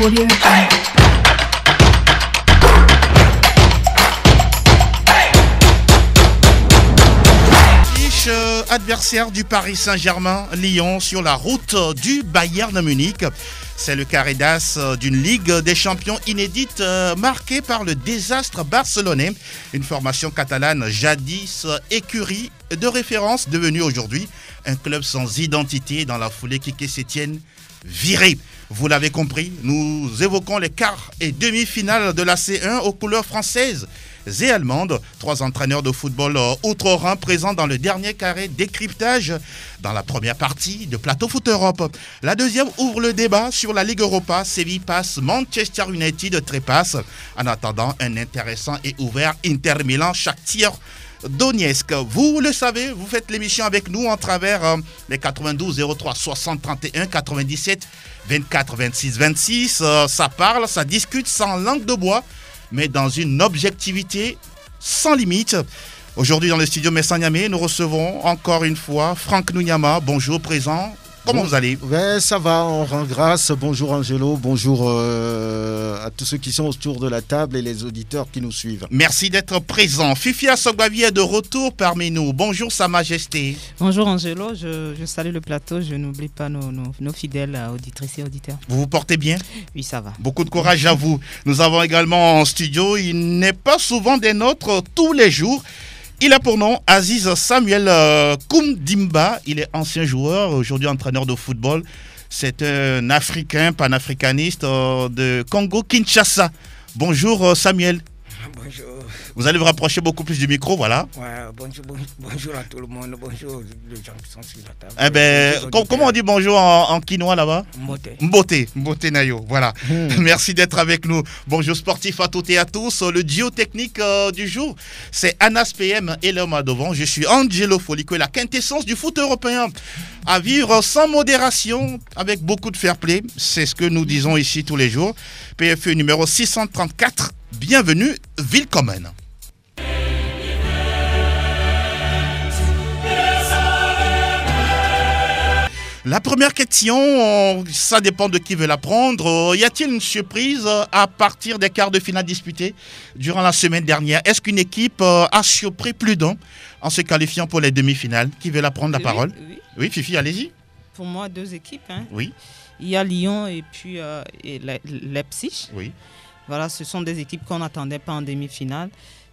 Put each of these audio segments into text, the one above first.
Audio Jungle. Adversaire du Paris Saint-Germain, Lyon, sur la route du Bayern Munich. C'est le carré d'as d'une Ligue des champions inédite marquée par le désastre barcelonais. Une formation catalane jadis écurie de référence devenue aujourd'hui un club sans identité dans la foulée Quique Sétienne viré. Vous l'avez compris, nous évoquons les quarts et demi-finales de la C1 aux couleurs françaises et allemandes. 3 entraîneurs de football outre-Rhin présents dans le dernier carré décryptage dans la première partie de Plateau Foot Europe. La deuxième ouvre le débat sur la Ligue Europa. Séville passe, Manchester United trépasse. En attendant, un intéressant et ouvert Inter Milan, Shakhtar Donetsk. Vous le savez, vous faites l'émission avec nous en travers les 92 03 60 31 97 24 26 26. Ça parle, ça discute sans langue de bois, mais dans une objectivité sans limite. Aujourd'hui, dans le studio Messanyamé, nous recevons encore une fois Franck Nounyama. Bonjour, présent. Comment vous allez? Ouais, ça va, on rend grâce. Bonjour Angelo, bonjour à tous ceux qui sont autour de la table et les auditeurs qui nous suivent. Merci d'être présent. Fifi Assogbavi est de retour parmi nous. Bonjour Sa Majesté. Bonjour Angelo, je salue le plateau, je n'oublie pas nos fidèles auditrices et auditeurs. Vous vous portez bien? Oui, ça va. Beaucoup de courage à vous. Nous avons également en studio, il n'est pas souvent des nôtres tous les jours. Il a pour nom Aziz Samuel Koumdimba. Il est ancien joueur, aujourd'hui entraîneur de football. C'est un Africain, panafricaniste de Congo-Kinshasa. Bonjour Samuel. Bonjour. Vous allez vous rapprocher beaucoup plus du micro, voilà. Ouais, bonjour à tout le monde, bonjour les gens qui sont sur la table. Eh ben, comment on dit bonjour en quinois là-bas? Mbote. Mbote Nayo, voilà. Merci d'être avec nous. Bonjour sportifs à toutes et à tous. Le duo technique du jour, c'est Anas PM et Léoma Devant. Je suis Angelo Folico, la quintessence du foot européen. À vivre sans modération, avec beaucoup de fair play. C'est ce que nous disons ici tous les jours. PFE numéro 634. Bienvenue, Willkommen. La première question, ça dépend de qui veut la prendre. Y a-t-il une surprise à partir des quarts de finale disputés durant la semaine dernière? Est-ce qu'une équipe a surpris plus d'un en se qualifiant pour les demi-finales? Qui veut la prendre la parole? Oui, Fifi, allez-y. Pour moi, 2 équipes. Hein. Oui. Il y a Lyon et puis Leipzig. Oui. Voilà, ce sont des équipes qu'on n'attendait pas en demi-finale.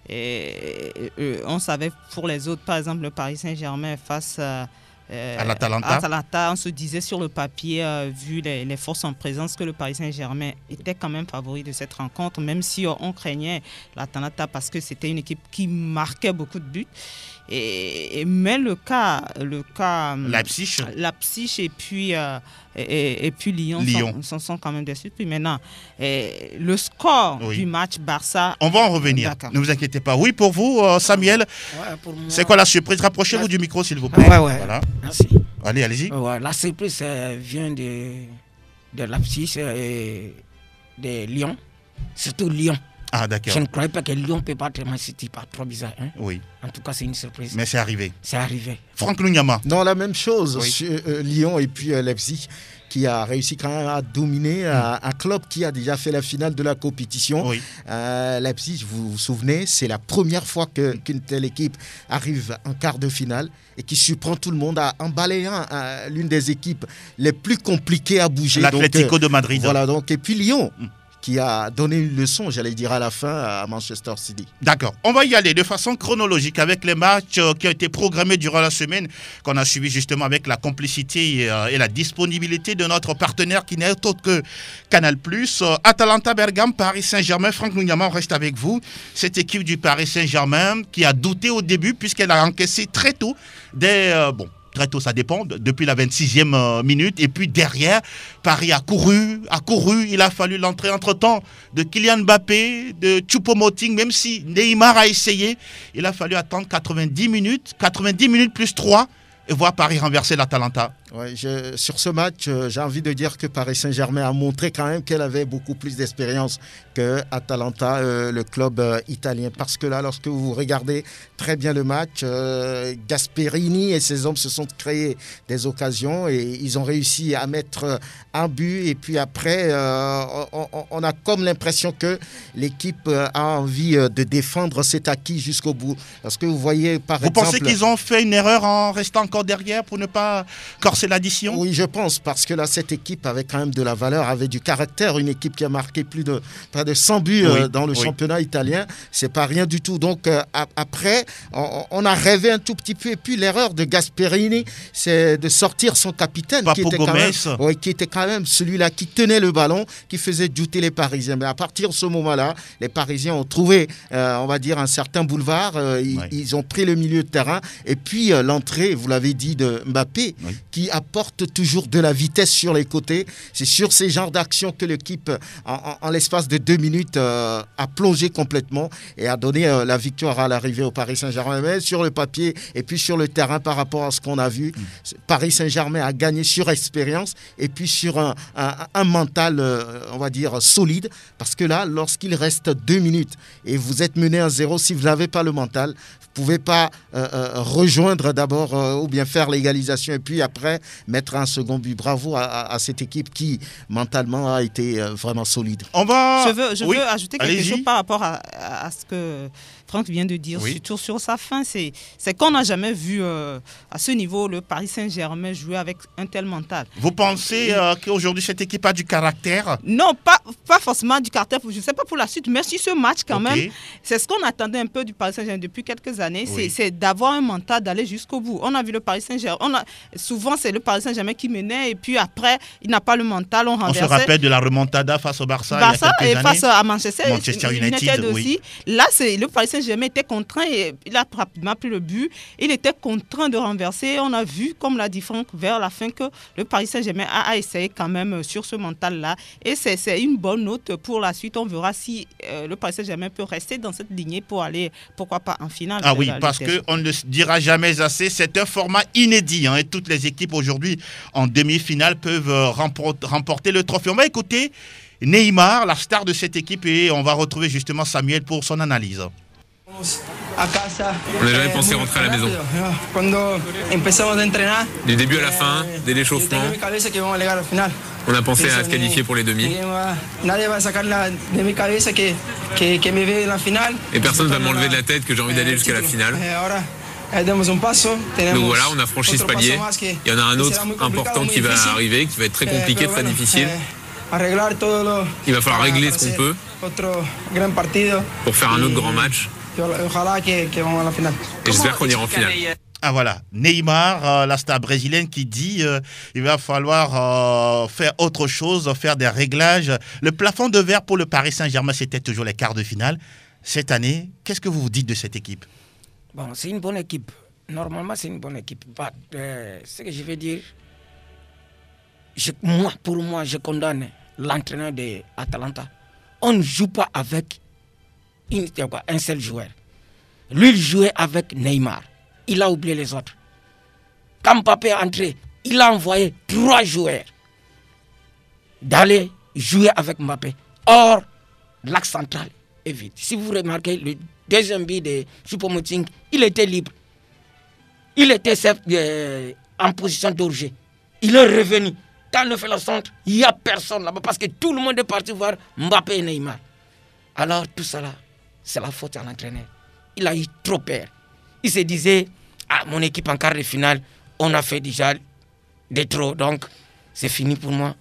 Et on savait pour les autres, par exemple, le Paris Saint-Germain face à l'Atalanta, on se disait sur le papier, vu les forces en présence, que le Paris Saint-Germain était quand même favori de cette rencontre, même si on craignait l'Atalanta parce que c'était une équipe qui marquait beaucoup de buts. Mais le cas Leipzig et puis Lyon. Sont quand même des surprises. Maintenant, le score du match Barça... On va en revenir, ne vous inquiétez pas. Oui, pour vous, Samuel, pour moi, c'est quoi la surprise? Rapprochez-vous du micro, s'il vous plaît. Ouais. Voilà. Merci. Allez-y. La surprise vient de Leipzig et de Lyon, surtout Lyon. Ah, d'accord. Je ne croyais pas que Lyon peut battre Man City par 3-0. Oui. En tout cas, c'est une surprise. Mais c'est arrivé. C'est arrivé. Franck Nounyama. Non, la même chose Oui. sur Lyon et puis Leipzig, qui a réussi quand même à dominer un club qui a déjà fait la finale de la compétition. Oui. Leipzig, vous vous souvenez, c'est la première fois qu'une telle équipe arrive en quart de finale et qui surprend tout le monde en balayant l'une des équipes les plus compliquées à bouger. L'Atlético de Madrid. Voilà, donc, et puis Lyon, qui a donné une leçon, j'allais dire à la fin, à Manchester City. D'accord. On va y aller de façon chronologique avec les matchs qui ont été programmés durant la semaine, qu'on a suivi justement avec la complicité et la disponibilité de notre partenaire qui n'est autre que Canal+. Atalanta Bergame, Paris Saint-Germain. Franck Nounyama, on reste avec vous. Cette équipe du Paris Saint-Germain qui a douté au début puisqu'elle a encaissé très tôt très tôt, ça dépend, depuis la 26e minute. Et puis derrière, Paris a couru. Il a fallu l'entrée entre-temps de Kylian Mbappé, de Choupo-Moting, même si Neymar a essayé. Il a fallu attendre 90 minutes plus 3 et voir Paris renverser l'Atalanta. Ouais, sur ce match, j'ai envie de dire que Paris Saint-Germain a montré quand même qu'elle avait beaucoup plus d'expérience que Atalanta, le club italien. Parce que là, lorsque vous regardez très bien le match, Gasperini et ses hommes se sont créés des occasions et ils ont réussi à mettre un but. Et puis après, on a comme l'impression que l'équipe a envie de défendre cet acquis jusqu'au bout. Parce que vous voyez, par exemple... Vous pensez qu'ils ont fait une erreur en restant encore derrière pour ne pas corser l'addition? Oui, je pense, parce que là, cette équipe avait quand même de la valeur, avait du caractère. Une équipe qui a marqué près de 100 buts dans le championnat italien, c'est pas rien du tout. Donc après, on a rêvé un tout petit peu. Et puis l'erreur de Gasperini, c'est de sortir son capitaine, qui était quand même celui-là qui tenait le ballon, qui faisait douter les Parisiens. Mais à partir de ce moment-là, les Parisiens ont trouvé, on va dire, un certain boulevard. Ils ont pris le milieu de terrain. Et puis l'entrée, vous l'avez dit, de Mbappé, qui apporte toujours de la vitesse sur les côtés. C'est sur ces genres d'actions que l'équipe, en l'espace de 2 minutes, a plongé complètement et a donné la victoire à l'arrivée au Paris Saint-Germain. Mais sur le papier et puis sur le terrain, par rapport à ce qu'on a vu, Paris Saint-Germain a gagné sur expérience et puis sur un mental, on va dire, solide. Parce que là, lorsqu'il reste 2 minutes et vous êtes mené à 0, si vous n'avez pas le mental, vous ne pouvez pas rejoindre d'abord ou bien faire l'égalisation et puis après mettre un second but. Bravo à cette équipe qui mentalement a été vraiment solide. Je veux ajouter quelque chose par rapport à ce que Franck vient de dire, surtout sur sa fin. C'est qu'on n'a jamais vu à ce niveau le Paris Saint-Germain jouer avec un tel mental. Vous pensez qu'aujourd'hui cette équipe a du caractère? Non, pas forcément du caractère, je ne sais pas pour la suite, mais sur ce match quand même, c'est ce qu'on attendait un peu du Paris Saint-Germain depuis quelques années, c'est d'avoir un mental, d'aller jusqu'au bout. On a vu le Paris Saint-Germain, souvent c'est le Paris Saint-Germain qui menait et puis après, il n'a pas le mental, on renversait. On se rappelle de la remontada face au Barça il y a quelques et années. Face à Manchester United aussi. Là, le Paris Saint-Germain était contraint et il a rapidement pris le but. Il était contraint de renverser. On a vu, comme l'a dit Franck, vers la fin que le Paris Saint-Germain a essayé quand même sur ce mental-là. Et c'est une bonne note pour la suite. On verra si le Paris Saint-Germain peut rester dans cette lignée pour aller, pourquoi pas, en finale. Ah oui, parce qu'on ne le dira jamais assez. C'est un format inédit. Et toutes les équipes aujourd'hui en demi-finale peuvent remporter le trophée. On va écouter Neymar, la star de cette équipe, et on va retrouver justement Samuel pour son analyse. On n'a jamais pensé rentrer à la maison. Du début à la fin, dès l'échauffement, on a pensé à se qualifier pour les demi. Et personne ne va m'enlever de la tête que j'ai envie d'aller jusqu'à la finale. Donc voilà, on a franchi ce palier. Il y en a un autre important qui va arriver, qui va être très compliqué, très difficile. Il va falloir régler ce qu'on peut pour faire un autre grand match. Et j'espère qu'on ira en finale. Ah voilà, Neymar, la star brésilienne qui dit il va falloir faire autre chose, faire des réglages. Le plafond de verre pour le Paris Saint-Germain, c'était toujours les quarts de finale. Cette année, qu'est-ce que vous vous dites de cette équipe? Bon, c'est une bonne équipe. Normalement, c'est une bonne équipe. Ce que je veux dire, pour moi, je condamne l'entraîneur de Atalanta. On ne joue pas avec un seul joueur. Lui, il jouait avec Neymar. Il a oublié les autres. Quand Mbappé est entré, il a envoyé 3 joueurs d'aller jouer avec Mbappé. Or, l'axe central est vide. Si vous remarquez, le deuxième but de Choupo-Moting, il était libre. Il était en position d'orger. Il est revenu. Quand on fait le centre, il n'y a personne là-bas parce que tout le monde est parti voir Mbappé et Neymar. Alors tout ça là, c'est la faute à l'entraîneur. Il a eu trop peur. Il se disait, mon équipe en quart de finale, on a fait déjà des trop, donc c'est fini pour moi.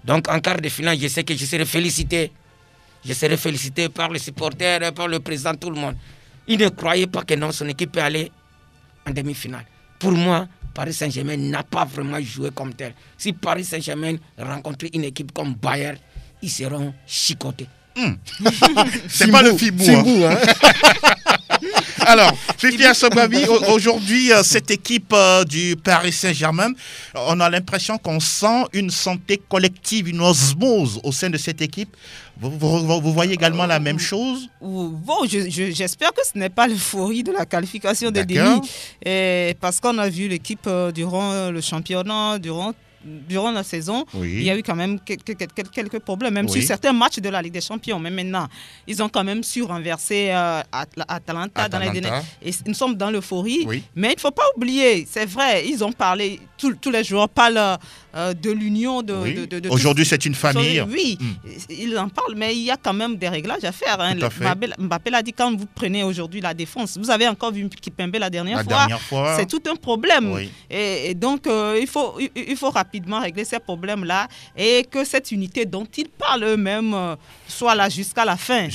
Donc en quart de finale, je sais que je serai félicité. Je serai félicité par les supporters, par le président, tout le monde. Il ne croyait pas que non, son équipe peut aller en demi-finale. Pour moi, Paris Saint-Germain n'a pas vraiment joué comme tel. Si Paris Saint-Germain rencontrait une équipe comme Bayern, ils seront chicotés. C'est pas le Fibou. Alors, Fifi Asogbavi, aujourd'hui, cette équipe du Paris Saint-Germain, on a l'impression qu'on sent une santé collective, une osmose au sein de cette équipe. Vous voyez également la même chose? Bon, j'espère que ce n'est pas l'euphorie de la qualification de demi. Parce qu'on a vu l'équipe durant le championnat, durant la saison, il y a eu quand même quelques problèmes, même sur certains matchs de la Ligue des Champions. Mais maintenant, ils ont quand même su renverser Atalanta dans les derniers. Et nous sommes dans l'euphorie. Mais il ne faut pas oublier, c'est vrai, ils ont parlé, tous les joueurs parlent de l'union. Aujourd'hui, c'est une famille. Oui, ils en parlent, mais il y a quand même des réglages à faire. Hein. Mbappé l'a dit, quand vous prenez aujourd'hui la défense, vous avez encore vu Kimpembe la dernière fois. C'est tout un problème. Et donc, il faut rapidement régler ces problèmes-là et que cette unité dont ils parlent eux-mêmes soit là jusqu'à la fin.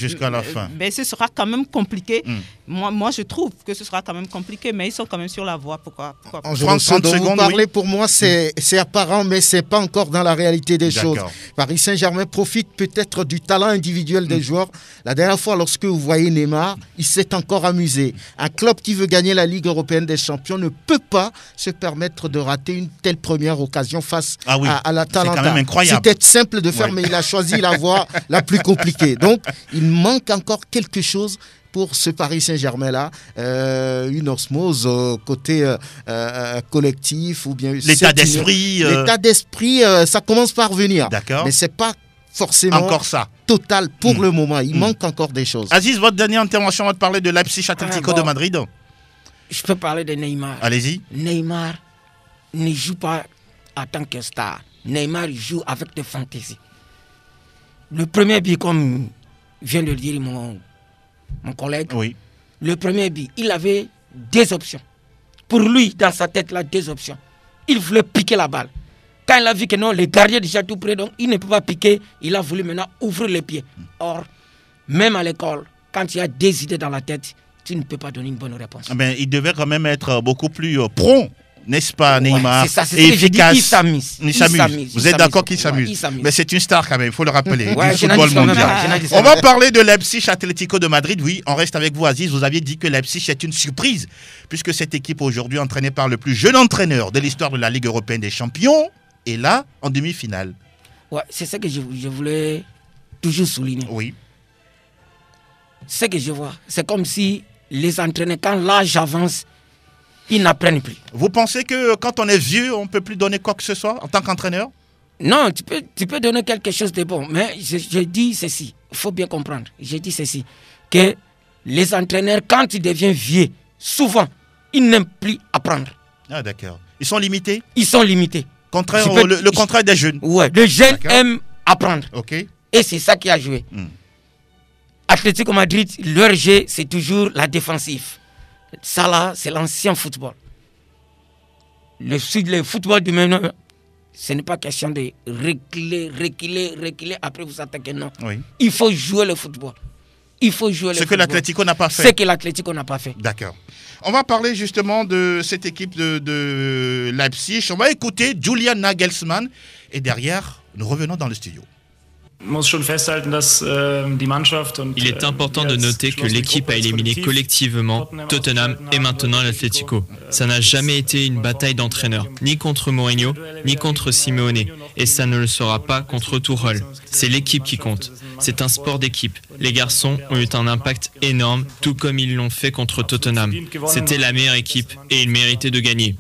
Mais ce sera quand même compliqué. Moi, je trouve que ce sera quand même compliqué, mais ils sont quand même sur la voie. Pourquoi en 30 secondes, vous parlez, pour moi, c'est apparent, mais ce n'est pas encore dans la réalité des choses. Paris Saint-Germain profite peut-être du talent individuel des joueurs. La dernière fois, lorsque vous voyez Neymar, il s'est encore amusé. Un club qui veut gagner la Ligue européenne des champions ne peut pas se permettre de rater une telle première occasion face à l'Atalanta. C'est quand même incroyable. C'était simple de faire, mais il a choisi la voie la plus compliquée. Donc, il manque encore quelque chose pour ce Paris Saint-Germain-là, une osmose côté collectif ou bien l'état d'esprit. L'état d'esprit, ça commence par venir. D'accord. Mais c'est pas forcément encore ça. Total pour le moment. Il manque encore des choses. Aziz, votre dernière intervention, on va te parler de Leipzig Atlético de Madrid. Je peux parler de Neymar. Allez-y. Neymar ne joue pas en tant que star. Neymar joue avec des fantaisies. Le premier but, comme vient de le dire mon collègue, le premier but, il avait deux options. Pour lui, dans sa tête, là, deux options. Il voulait piquer la balle. Quand il a vu que non, le gardien est déjà tout près, donc il ne peut pas piquer, il a voulu maintenant ouvrir les pieds. Or, même à l'école, quand il y a des idées dans la tête, tu ne peux pas donner une bonne réponse. Mais il devait quand même être beaucoup plus prompt, n'est-ce pas, Neymar? C'est ça, c'est et efficace. Il s'amuse. Vous êtes d'accord qu'il s'amuse? Mais c'est une star quand même, il faut le rappeler, du football mondial. On va parler de Leipzig Atlético de Madrid. Oui, on reste avec vous, Aziz. Vous aviez dit que Leipzig est une surprise, puisque cette équipe aujourd'hui, entraînée par le plus jeune entraîneur de l'histoire de la Ligue européenne des champions, est là en demi-finale. Ouais, c'est ça que je voulais toujours souligner. Oui. Ce que je vois, c'est comme si les entraîneurs, quand l'âge avance, ils n'apprennent plus. Vous pensez que quand on est vieux, on ne peut plus donner quoi que ce soit en tant qu'entraîneur? Non, tu peux donner quelque chose de bon. Mais je dis ceci, il faut bien comprendre. Je dis ceci, que les entraîneurs, quand ils deviennent vieux, souvent, ils n'aiment plus apprendre. Ah d'accord. Ils sont limités? Ils sont limités. Le contraire des jeunes? Oui, les jeunes aiment apprendre. Okay. Et c'est ça qui a joué. Atlético Madrid, leur jeu, c'est toujours la défensive. Ça là, c'est l'ancien football. Le football du maintenant, ce n'est pas question de reculer, après vous attaquer, non. Oui. Il faut jouer le football. Ce que l'Atlético n'a pas fait. Ce que l'Atlético n'a pas fait. D'accord. On va parler justement de cette équipe de Leipzig. On va écouter Julian Nagelsmann. Et derrière, nous revenons dans le studio. Il est important de noter que l'équipe a éliminé collectivement Tottenham et maintenant l'Atlético. Ça n'a jamais été une bataille d'entraîneurs, ni contre Mourinho, ni contre Simeone. Et ça ne le sera pas contre Tuchel. C'est l'équipe qui compte. C'est un sport d'équipe. Les garçons ont eu un impact énorme, tout comme ils l'ont fait contre Tottenham. C'était la meilleure équipe et ils méritaient de gagner.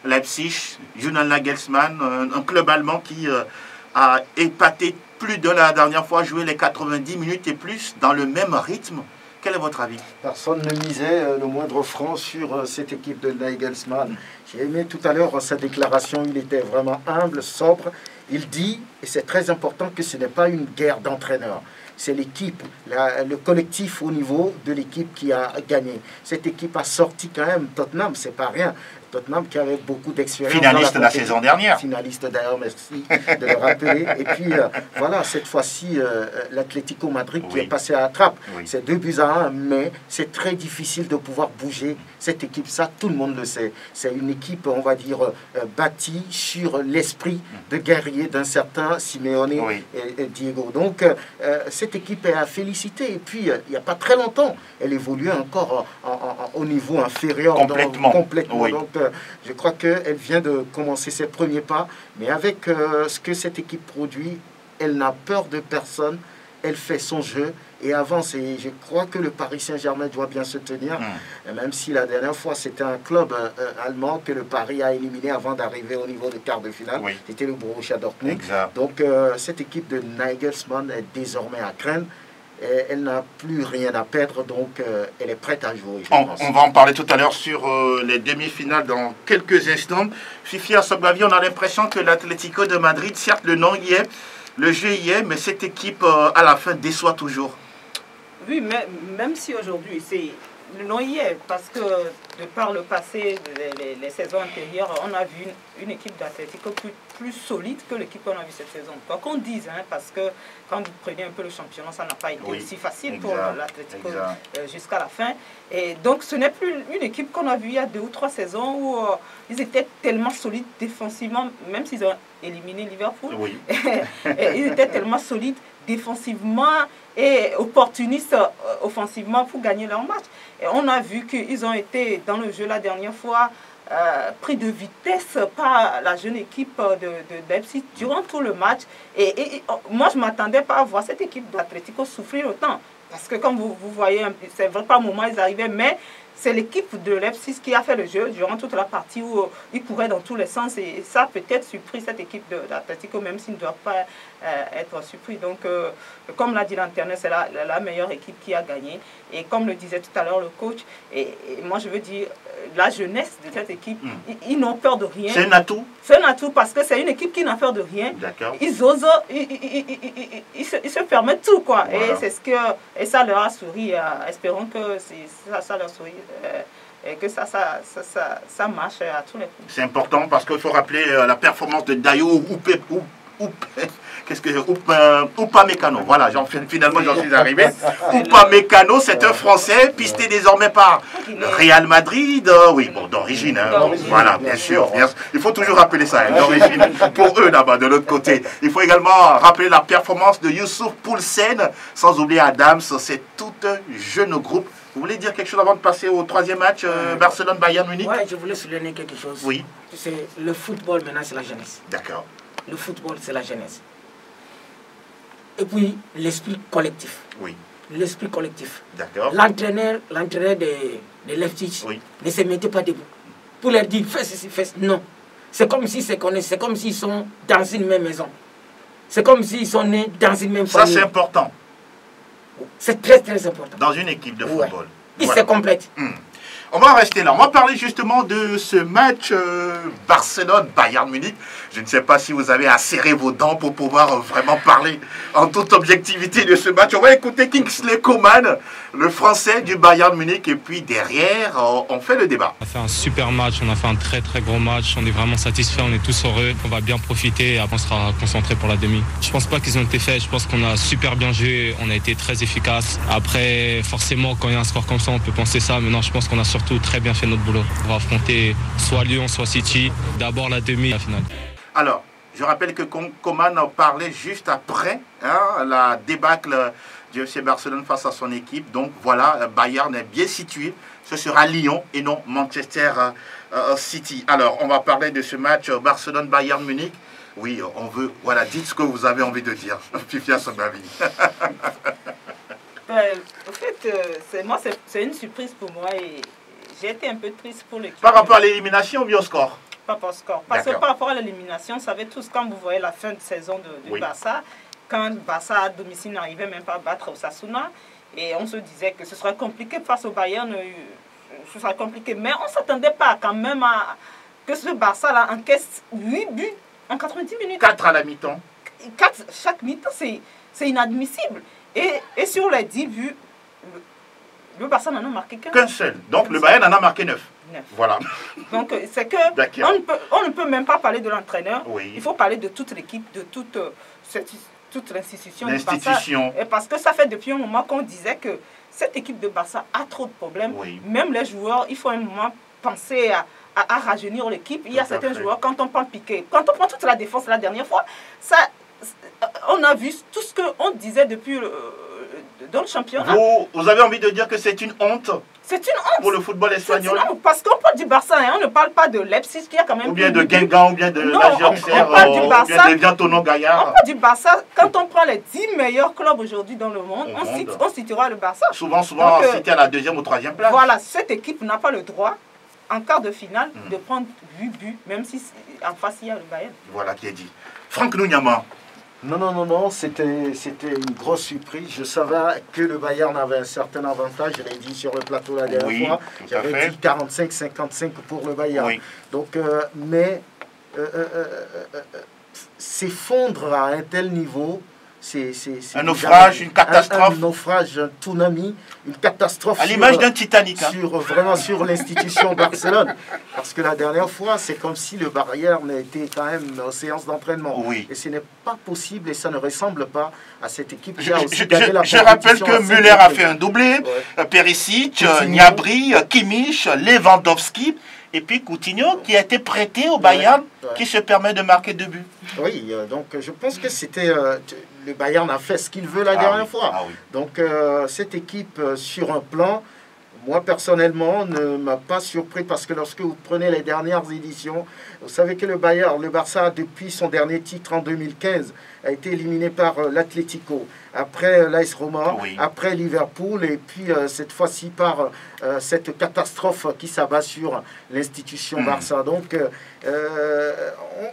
Leipzig, Julian Nagelsmann, un club allemand qui a épaté plus de la dernière fois, joué les 90 minutes et plus dans le même rythme. Quel est votre avis? Personne ne misait le moindre franc sur cette équipe de Nagelsmann. J'ai aimé tout à l'heure sa déclaration, il était vraiment humble, sobre. Il dit, et c'est très important, que ce n'est pas une guerre d'entraîneurs. C'est l'équipe, le collectif au niveau de l'équipe qui a gagné. Cette équipe a sorti quand même Tottenham, c'est pas rien. Tottenham qui avait beaucoup d'expérience. Finaliste la saison dernière. Finaliste d'ailleurs, merci de le rappeler. Et puis voilà, cette fois-ci, l'Atlético Madrid qui est passé à la trappe. C'est 2-1, mais c'est très difficile de pouvoir bouger cette équipe. Ça, tout le monde le sait. C'est une équipe, on va dire, bâtie sur l'esprit de guerrier d'un certain Simeone et Diego. Donc, cette équipe est à féliciter. Et puis, il n'y a pas très longtemps, elle évoluait encore au niveau inférieur. Complètement. Complètement. Donc, je crois qu'elle vient de commencer ses premiers pas. Mais avec ce que cette équipe produit, elle n'a peur de personne. Elle fait son jeu et avance. Et je crois que le Paris Saint-Germain doit bien se tenir. Même si la dernière fois, c'était un club allemand que le Paris a éliminé avant d'arriver au niveau de quart de finale. C'était le Borussia Dortmund. Exact. Donc, cette équipe de Nagelsmann est désormais à craindre. Elle n'a plus rien à perdre, donc elle est prête à jouer. On va en parler tout à l'heure sur les demi-finales dans quelques instants. Fifi Asogbavi, on a l'impression que l'Atlético de Madrid, certes le nom y est, le jeu y est, mais cette équipe à la fin déçoit toujours. Oui, mais même si aujourd'hui le nom y est, parce que de par le passé, les saisons antérieures, on a vu une équipe d'Atlético plus solide que l'équipe qu'on a vue cette saison. Quoi qu'on dise, parce que quand vous prenez un peu le championnat, ça n'a pas été aussi facile pour l'Atlético jusqu'à la fin. Et donc ce n'est plus une équipe qu'on a vue il y a 2 ou 3 saisons où ils étaient tellement solides défensivement, même s'ils ont éliminé Liverpool. Et ils étaient tellement solides défensivement et opportunistes offensivement pour gagner leur match. Et on a vu qu'ils ont été dans le jeu la dernière fois pris de vitesse par la jeune équipe de Leipzig durant tout le match. Et moi, je ne m'attendais pas à voir cette équipe d'Atlético souffrir autant. Parce que comme vous voyez, c'est vrai par moment ils arrivaient, mais c'est l'équipe de Leipzig qui a fait le jeu durant toute la partie où ils couraient dans tous les sens. Et ça a peut-être surpris cette équipe d'Atlético, même s'ils ne doivent pas être surpris. Donc, comme l'a dit l'Internet, c'est la meilleure équipe qui a gagné. Et comme le disait tout à l'heure le coach, et moi je veux dire, la jeunesse de cette équipe, ils n'ont peur de rien. C'est un atout. C'est un atout parce que c'est une équipe qui n'a peur de rien. Ils osent, ils se permettent tout, quoi. Voilà. Et ça leur a souri. Espérons que ça leur sourit. Et que ça marche à tous les coups. C'est important parce qu'il faut rappeler la performance de Dayo Upamecano. Voilà, finalement j'en suis arrivé. Upamecano, c'est un Français pisté désormais par le Real Madrid. Oui, bon, d'origine. Voilà, bien sûr. Il faut toujours rappeler ça, d'origine. Pour eux là-bas, de l'autre côté. Il faut également rappeler la performance de Youssouf Poulsen, sans oublier Adams. C'est tout un jeune groupe. Vous voulez dire quelque chose avant de passer au 3e match, Barcelone-Bayern Munich? Oui, je voulais souligner quelque chose. Oui. C'est le football maintenant, c'est la jeunesse. D'accord. Le football, c'est la jeunesse. Et puis, l'esprit collectif. Oui. L'esprit collectif. D'accord. L'entraîneur de Leipzig ne se mettait pas debout pour leur dire, fais ceci, fais ceci. Non. C'est comme s'ils se connaissent, c'est comme s'ils sont dans une même maison. C'est comme s'ils sont nés dans une même famille. Ça, c'est important. C'est très, très important. Dans une équipe de football. Ils se complètent. On va rester là. On va parler justement de ce match Barcelone-Bayern Munich. Je ne sais pas si vous avez à serrer vos dents pour pouvoir vraiment parler en toute objectivité de ce match. On va écouter Kingsley Coman, le Français du Bayern Munich. Et puis derrière, on fait le débat. On a fait un super match, on a fait un très très gros match. On est vraiment satisfait, on est tous heureux. On va bien profiter et après on sera concentré pour la demi. Je pense pas qu'ils ont été faits, je pense qu'on a super bien joué. On a été très efficace. Après, forcément, quand il y a un score comme ça, on peut penser ça. Mais non, je pense qu'on a surtout très bien fait notre boulot. On va affronter soit Lyon, soit City. D'abord la demi, la finale. Alors, je rappelle que Coman en parlait juste après la débâcle du FC Barcelone face à son équipe. Donc voilà, Bayern est bien situé. Ce sera Lyon et non Manchester City. Alors, on va parler de ce match Barcelone-Bayern Munich. Oui, on veut... Voilà, dites ce que vous avez envie de dire. Fifi Asogbavi. En fait, c'est une surprise pour moi et j'ai été un peu triste pour l'équipe. Par rapport à l'élimination ou bien au score? Pas par score. Parce que par rapport à l'élimination, vous savez tous, quand vous voyez la fin de saison de Barça, quand Barça à domicile n'arrivait même pas à battre Osasuna, et on se disait que ce serait compliqué face au Bayern, ce serait compliqué. Mais on ne s'attendait pas quand même à que ce Barça-là encaisse 8 buts en 90 minutes. 4 à la mi-temps. 4 chaque mi-temps, c'est inadmissible. Et sur les 10 buts, Le Barça n'en a marqué qu'un seul. Donc le Bayern en a marqué 9. Voilà. Donc c'est que on ne peut même pas parler de l'entraîneur. Il faut parler de toute l'équipe, de toute l'institution du Barça. Et parce que ça fait depuis un moment qu'on disait que cette équipe de Barça a trop de problèmes. Même les joueurs, il faut un moment penser à rajeunir l'équipe. Il y a certains joueurs, quand on prend Piqué, quand on prend toute la défense la dernière fois, on a vu tout ce qu'on disait depuis dans le championnat. Vous avez envie de dire que c'est une honte? C'est une honte pour le football espagnol. Parce qu'on parle du Barça, on ne parle pas de Leipzig qui a quand même... Ou bien de Guingamp, ou bien de l'Ajax, ou bien de Viantono Gaillard. On parle du Barça. Quand on prend les 10 meilleurs clubs aujourd'hui dans le monde, on situera le Barça. Souvent cité à la 2e ou 3e place. Voilà, cette équipe n'a pas le droit, en quart de finale, de prendre 8 buts, même si en face il y a le Bayern. Voilà qui est dit. Franck Nouniama. Non, c'était une grosse surprise. Je savais que le Bayern avait un certain avantage, je l'ai dit sur le plateau la dernière fois. J'avais dit 45-55 pour le Bayern. Donc, s'effondre à un tel niveau, c'est un naufrage, une catastrophe. Un naufrage, un tsunami, une catastrophe. À l'image d'un Titanic. Vraiment sur l'institution Barcelone. Parce que la dernière fois, c'est comme si le Bayern était quand même en séance d'entraînement. Et ce n'est pas possible et ça ne ressemble pas à cette équipe qui a aussi gagné la compétition. Je rappelle que Müller a fait un doublé, Perisic, Gnabry, Kimmich, Lewandowski. Et puis Coutinho qui a été prêté au Bayern, qui se permet de marquer 2 buts. Oui, donc je pense que c'était... le Bayern a fait ce qu'il veut la dernière fois. Donc cette équipe, sur un plan, moi personnellement, ne m'a pas surpris parce que lorsque vous prenez les dernières éditions, vous savez que le Barça, depuis son dernier titre en 2015, a été éliminé par l'Atlético, après l'AS Roma, après Liverpool, et puis cette fois-ci par cette catastrophe qui s'abat sur l'institution Barça. Donc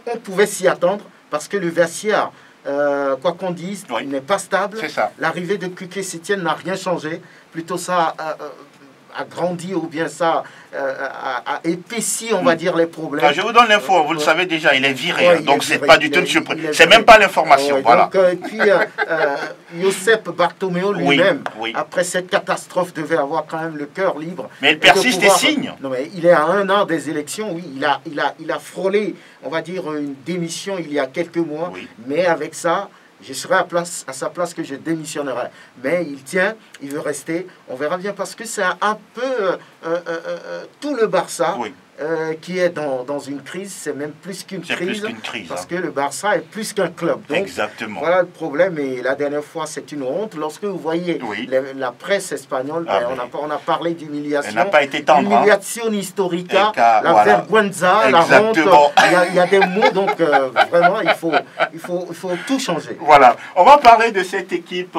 on pouvait s'y attendre parce que le vestiaire, quoi qu'on dise, il n'est pas stable. L'arrivée de Quique-Sétienne n'a rien changé. Plutôt ça a grandi ou bien ça a épaissi, on va dire, les problèmes. Je vous donne l'info, vous le savez déjà, il est viré. Donc c'est pas du tout une surprise. C'est même pas l'information. Voilà. Et puis Josep Bartomeu lui-même, après cette catastrophe, devait avoir quand même le cœur libre. Mais il persiste et signe. Non, mais il est à 1 an des élections, il a frôlé, on va dire, une démission il y a quelques mois. Mais avec ça, je serai à sa place que je démissionnerai. Mais il tient, il veut rester. On verra bien parce que c'est un peu tout le Barça qui est dans une crise. C'est même plus qu'une crise. Parce que le Barça est plus qu'un club. Donc, voilà le problème. Et la dernière fois, c'est une honte. Lorsque vous voyez la presse espagnole, on a parlé d'humiliation. Elle n'a pas été tendre. Humiliation historica, la vergüenza, la honte. Il y a des mots. Donc, vraiment, il faut tout changer. Voilà. On va parler de cette équipe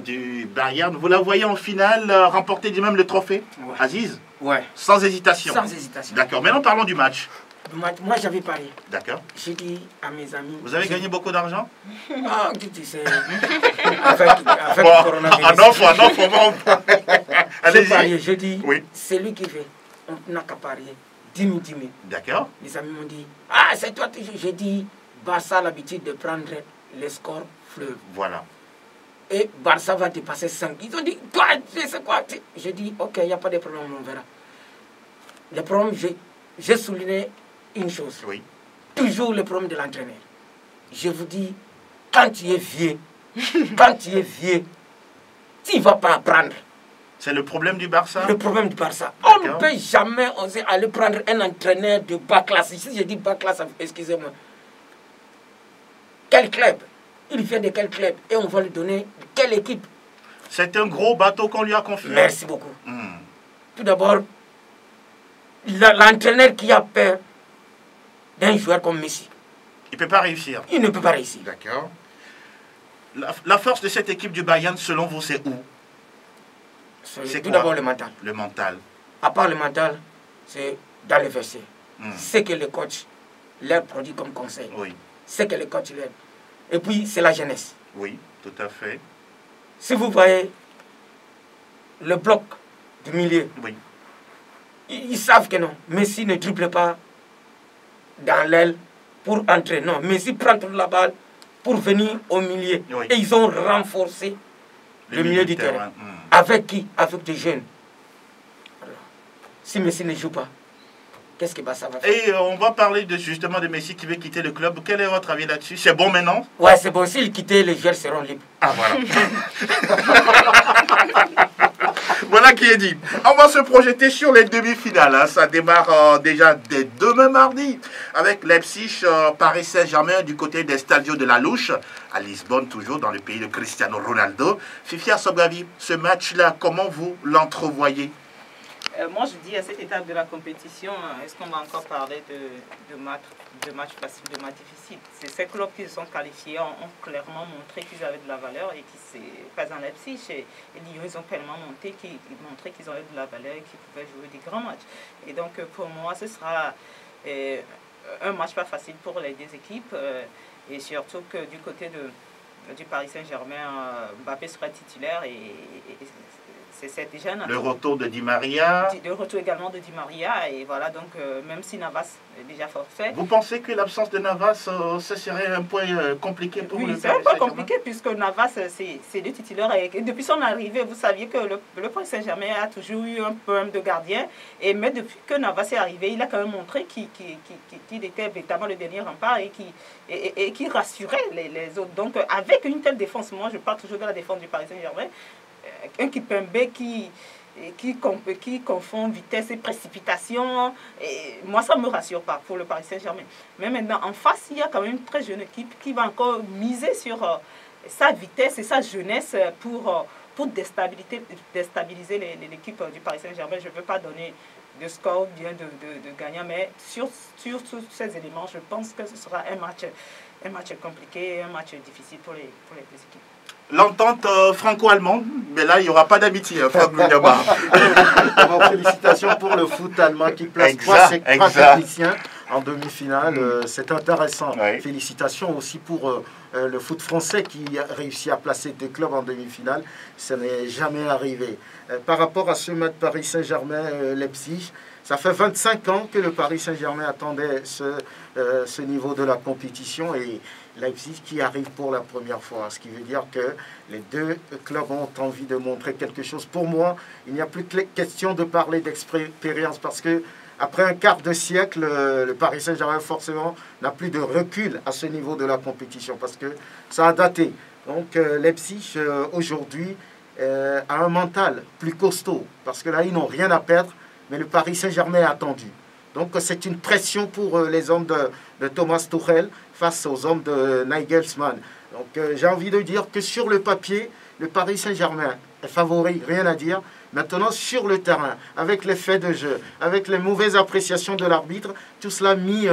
du Bayern. Vous la voyez en finale remporter même le trophée, Aziz? Sans hésitation. Sans hésitation. D'accord. Maintenant, parlons du match. Moi, j'avais parié. D'accord. J'ai dit à mes amis... Vous avez gagné beaucoup d'argent? Ah, tu sais... avec le coronavirus. J'ai parié, j'ai dit... C'est lui qui fait. On n'a qu'à parier. 10 000. D'accord. Les amis m'ont dit... Ah, c'est toi toujours. J'ai dit... Barça a l'habitude de prendre les scores fleuves. Voilà. Et Barça va dépasser 5. Ils ont dit, toi, c'est quoi? J'ai dit, ok, il n'y a pas de problème, on verra. Le problème, j'ai souligné une chose. Toujours le problème de l'entraîneur. Je vous dis, quand tu es vieux, tu ne vas pas apprendre. C'est le problème du Barça? Le problème du Barça. On ne peut jamais oser aller prendre un entraîneur de bas classe. Ici, je dis bas classe, excusez-moi. Quel club? Il vient de quel club? Et on va lui donner quelle équipe? C'est un gros bateau qu'on lui a confié. Merci beaucoup. Tout d'abord, l'entraîneur qui a peur d'un joueur comme Messi. Il ne peut pas réussir. Il ne peut pas réussir. D'accord. La force de cette équipe du Bayern, selon vous, c'est où? C'est tout d'abord le mental. Le mental. À part le mental, c'est dans les versets. C'est que le coach leur produit comme conseil. C'est que le coach leur... Et puis, c'est la jeunesse. Oui, tout à fait. Si vous voyez le bloc du milieu, ils savent que non. Messi ne dribble pas dans l'aile pour entrer. Non, Messi prend toute la balle pour venir au milieu. Et ils ont renforcé le milieu du terrain. Avec qui? Avec des jeunes. si Messi ne joue pas, qu'est-ce que ça va faire? Et on va parler justement de Messi qui veut quitter le club. Quel est votre avis là-dessus? C'est bon maintenant? Ouais, c'est bon. S'il quittait, les joueurs seront libres. Ah, voilà. Voilà qui est dit. On va se projeter sur les demi-finales. Hein. Ça démarre déjà dès demain mardi avec Leipzig, Paris Saint-Germain du côté des Stadio de la Louche, à Lisbonne, toujours dans le pays de Cristiano Ronaldo. Fifi Assogavi, ce match-là, comment vous l'entrevoyez? Moi, je dis à cette étape de la compétition, est-ce qu'on va encore parler de matchs faciles, de matchs difficiles? Ces clubs qui se sont qualifiés ont clairement montré qu'ils avaient de la valeur et qui, par exemple Leipzig et Lyon, ils ont clairement montré qu'ils avaient de la valeur et qu'ils pouvaient jouer des grands matchs. Et donc, pour moi, ce sera un match pas facile pour les deux équipes et surtout que du côté du Paris Saint-Germain, Mbappé sera titulaire et c'est déjà le retour de Di Maria. Le retour également de Di Maria. Et voilà, donc même si Navas est déjà forfait. Vous pensez que l'absence de Navas, ce serait un point compliqué pour le Paris Saint-Germain? Oui, c'est un point compliqué puisque Navas, c'est le titulaire. Et depuis son arrivée, vous saviez que le Paris Saint-Germain a toujours eu un problème de gardien. Mais depuis que Navas est arrivé, il a quand même montré qu'il était véritablement le dernier rempart et qui rassurait les autres. Donc avec une telle défense, moi je parle toujours de la défense du Paris Saint-Germain, un Kimpembe qui confond vitesse et précipitation. Et moi, ça ne me rassure pas pour le Paris Saint-Germain. Mais maintenant, en face, il y a quand même une très jeune équipe qui va encore miser sur sa vitesse et sa jeunesse pour déstabiliser l'équipe du Paris Saint-Germain. Je ne veux pas donner de score bien de gagnant, mais sur tous ces éléments, je pense que ce sera un match compliqué, un match difficile pour les deux équipes. L'entente franco-allemande, mais là, il n'y aura pas d'amitié, Franck Lunyaba. Félicitations pour le foot allemand qui place trois techniciens en demi-finale. C'est intéressant. Oui. Félicitations aussi pour le foot français qui a réussi à placer des clubs en demi-finale. Ça n'est jamais arrivé. Par rapport à ce match Paris Saint-Germain-Leipzig, ça fait 25 ans que le Paris Saint-Germain attendait ce niveau de la compétition et Leipzig qui arrive pour la première fois. Ce qui veut dire que les deux clubs ont envie de montrer quelque chose. Pour moi, il n'y a plus que question de parler d'expérience parce que après un quart de siècle, le Paris Saint-Germain forcément n'a plus de recul à ce niveau de la compétition parce que ça a daté. Donc Leipzig aujourd'hui a un mental plus costaud parce que là, ils n'ont rien à perdre. Mais le Paris Saint-Germain est attendu. Donc c'est une pression pour les hommes de Thomas Tuchel face aux hommes de Nagelsmann. Donc j'ai envie de dire que sur le papier, le Paris Saint-Germain est favori, rien à dire. Maintenant sur le terrain, avec les faits de jeu, avec les mauvaises appréciations de l'arbitre, tout cela mis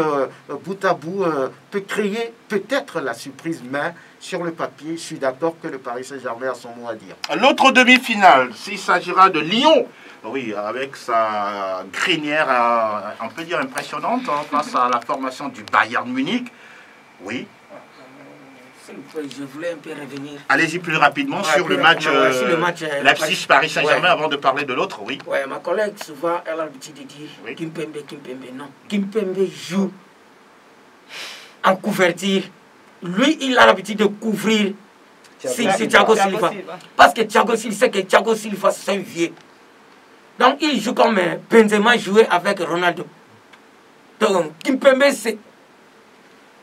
bout à bout peut créer peut-être la surprise, mais sur le papier, je suis d'accord que le Paris Saint-Germain a son mot à dire. L'autre demi-finale, s'il s'agira de Lyon. Oui, avec sa crinière, on peut dire impressionnante, face à la formation du Bayern Munich. Oui. Je voulais un peu revenir. Allez-y plus rapidement sur le match Leipzig-Paris Saint-Germain avant de parler de l'autre, oui. Oui, ma collègue, souvent, elle a l'habitude de dire Kimpembe, non. Kimpembe joue en couverture. Lui, il a l'habitude de couvrir c'est Thiago Silva. Parce que Thiago Silva, c'est que Thiago Silva, c'est un vieux. Donc, il joue comme Benzema jouait avec Ronaldo. Donc, Kimpembe,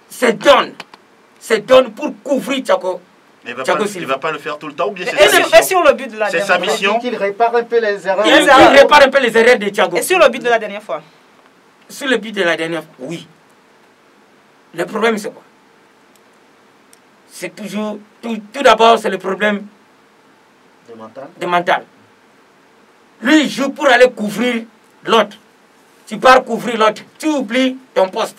c'est donne pour couvrir Thiago. Il ne va pas le faire tout le temps ou bien c'est sur le but de la dernière fois. C'est sa mission. Il répare un peu les erreurs. Il répare un peu les erreurs de Thiago. Et sur le but de la dernière fois? Sur le but de la dernière fois, oui. Le problème, c'est quoi? C'est toujours... Tout d'abord, c'est le problème de mental. Lui, il joue pour aller couvrir l'autre. Tu pars couvrir l'autre, tu oublies ton poste.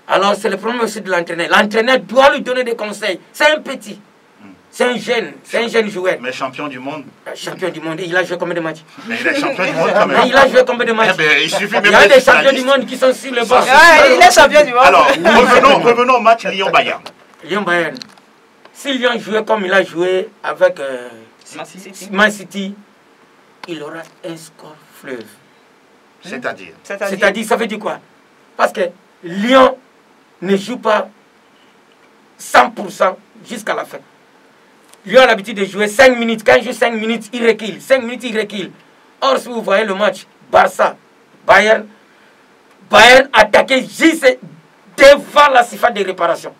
Alors, c'est le problème aussi de l'entraîneur. L'entraîneur doit lui donner des conseils. C'est un petit. C'est un jeune joueur. Mais champion du monde. Champion du monde. Il a joué combien de matchs? Mais il est champion du monde quand même. Il a joué combien de matchs? Il suffit même il y a des champions du monde qui sont sur le banc. Il est champion du monde. Alors, revenons au match Lyon-Bayern. Lyon-Bayern. Si Lyon jouait comme il a joué avec Man City, il aura un score fleuve. C'est-à-dire, ça veut dire quoi? Parce que Lyon ne joue pas 100% jusqu'à la fin. Lyon a l'habitude de jouer 5 minutes. Quand il joue 5 minutes, il recule. 5 minutes, il recule. Or, si vous voyez le match Barça, Bayern attaquait juste devant la surface de réparation.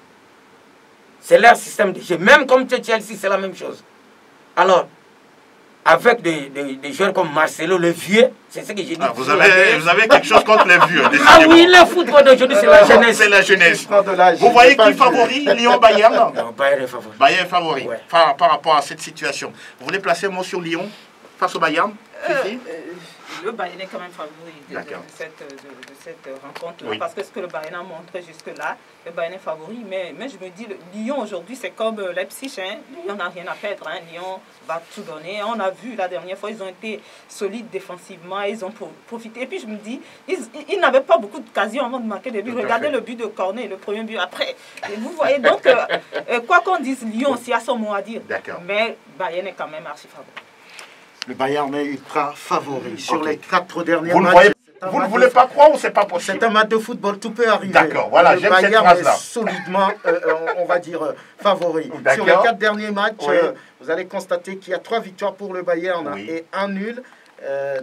C'est leur système de jeu. Même comme Chelsea, c'est la même chose. Alors, avec des joueurs comme Marcelo, le vieux, c'est ce que j'ai dit. Vous avez quelque chose contre les vieux. Ah oui, le football d'aujourd'hui, c'est la jeunesse. C'est la jeunesse. Vous voyez qui favori Lyon-Bayern? Non, Bayern est favori. Bayern est favori, ouais. par rapport à cette situation. Vous voulez placer un mot sur Lyon face au Bayern? Le Bayern est quand même favori de cette rencontre-là, oui. Parce que ce que le Bayern a montré jusque-là, le Bayern est favori, mais je me dis, Lyon aujourd'hui, c'est comme Leipzig, hein. Lyon n'a rien à perdre, hein. Lyon va tout donner. On a vu la dernière fois, ils ont été solides défensivement, ils ont profité. Et puis je me dis, ils n'avaient pas beaucoup d'occasions avant de marquer des buts. Regardez le but de Cornet, le premier but après. Et vous voyez, donc, quoi qu'on dise, Lyon aussi a son mot à dire. Mais Bayern est quand même archi favori. Le Bayern est ultra favori sur les 4 derniers matchs. Vous ne voulez pas croire ou c'est pas possible? C'est un match de football, tout peut arriver. D'accord, voilà, j'aime cette phrase-là. Le Bayern est solidement, on va dire, favori. Sur les 4 derniers matchs, oui. Vous allez constater qu'il y a 3 victoires pour le Bayern, oui. Et 1 nul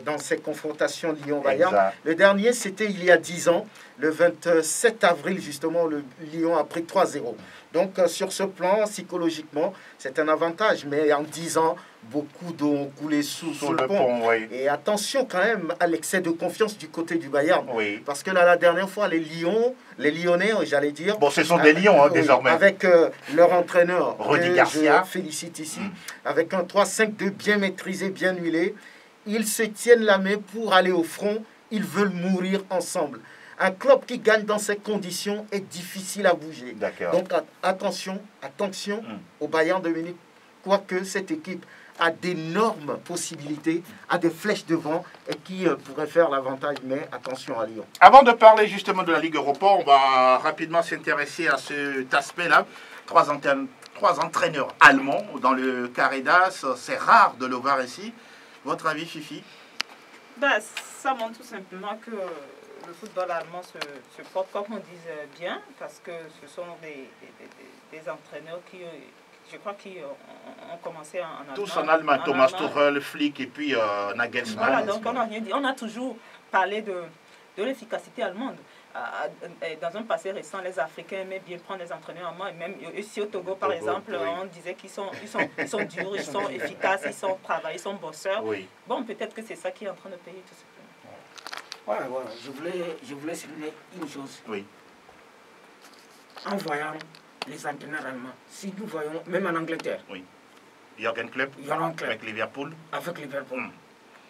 dans ces confrontations Lyon-Bayern. Le dernier, c'était il y a 10 ans, le 27 avril, justement, le Lyon a pris 3-0. Donc, sur ce plan, psychologiquement, c'est un avantage. Mais en 10 ans, beaucoup d'eau ont coulé sous le pont. Oui. Et attention quand même à l'excès de confiance du côté du Bayern. Oui. Parce que là, la dernière fois, les Lyonnais, j'allais dire... Bon, ce sont des Lions, hein, désormais. Avec leur entraîneur, Rudy Garcia. Je félicite ici, avec un 3-5-2 bien maîtrisé, bien huilé. Ils se tiennent la main pour aller au front. Ils veulent mourir ensemble. Un club qui gagne dans ces conditions est difficile à bouger. Donc attention au Bayern de Munich, quoique cette équipe a d'énormes possibilités, a des flèches devant et qui pourrait faire l'avantage, mais attention à Lyon. Avant de parler justement de la Ligue Europa, on va rapidement s'intéresser à cet aspect-là. 3 entraîneurs allemands dans le carré d'as, c'est rare de le voir ici. Votre avis, Fifi? Ça montre tout simplement que le football allemand se porte, comme on dit, bien, parce que ce sont des entraîneurs qui, je crois, qui ont commencé en Allemagne. Tous en Allemagne, Thomas Tuchel, Flick et puis Nagelsmann. Voilà, donc on n'a rien dit. On a toujours parlé de l'efficacité allemande. Dans un passé récent, les Africains aimaient bien prendre les entraîneurs allemands. Et même ici au Togo, par exemple, oui. On disait qu'ils sont durs, ils sont efficaces, ils sont travailleurs, ils sont bosseurs. Oui. Bon, peut-être que c'est ça qui est en train de payer tout simplement. Voilà, je voulais souligner une chose. Oui. En voyant les entraîneurs allemands, si nous voyons, même en Angleterre. Oui. Jürgen Klopp. Avec Liverpool. Avec Liverpool.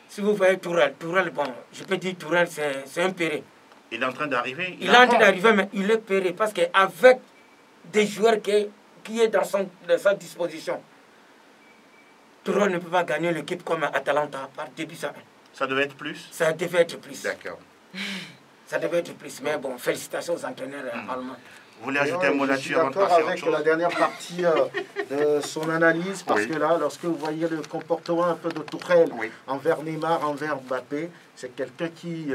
Si vous voyez Tourelle, bon, je peux dire Tourelle, c'est un péré. Il est en train d'arriver. Il est en train d'arriver, mais il est péré parce qu'avec des joueurs qui est dans sa disposition, Tourelle ne peut pas gagner l'équipe comme Atalanta par début ça. Ça devait être plus? Ça devait être plus. D'accord. Ça devait être plus, mais bon, félicitations aux entraîneurs allemands. Vous voulez ajouter un mot là-dessus avant de passer à autre chose? Je suis d'accord avec la dernière partie de son analyse, parce que là, lorsque vous voyez le comportement un peu de Tuchel envers Neymar, envers Mbappé, c'est quelqu'un qui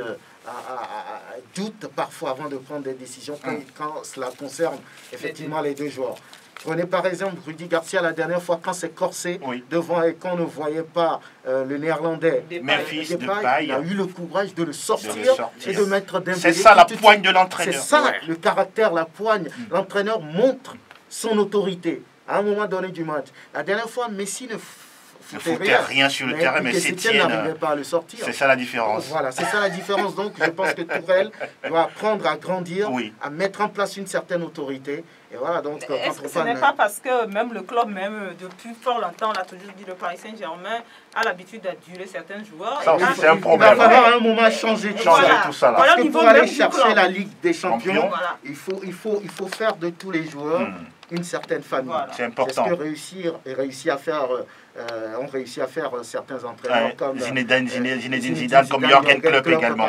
doute parfois avant de prendre des décisions quand cela concerne effectivement les 2 joueurs. Prenez par exemple Rudy Garcia la dernière fois quand c'est corsé devant et qu'on ne voyait pas le néerlandais. Memphis, il a eu le courage de le sortir et de mettre Dembélé. C'est ça la poigne de l'entraîneur. C'est ça le caractère, la poigne. L'entraîneur montre son autorité à un moment donné du match. La dernière fois, Messi ne foutait rien sur le terrain, mais Etienne n'arrivait pas à le sortir. C'est ça la différence. Voilà, c'est ça la différence. Donc je pense que Tourelle doit apprendre à grandir, à mettre en place une certaine autorité. Et voilà, donc, est-ce que ce n'est pas parce que même le club, même depuis fort longtemps, on a toujours dit le Paris Saint-Germain a l'habitude d'aduler certains joueurs. Ça aussi, c'est un problème. Il va falloir à un moment changer tout ça. Parce que pour aller chercher la Ligue des Champions, il faut faire de tous les joueurs une certaine famille. C'est important. C'est ce que ont réussi à faire certains entraîneurs comme Zinedine Zidane, comme Jürgen Klopp également.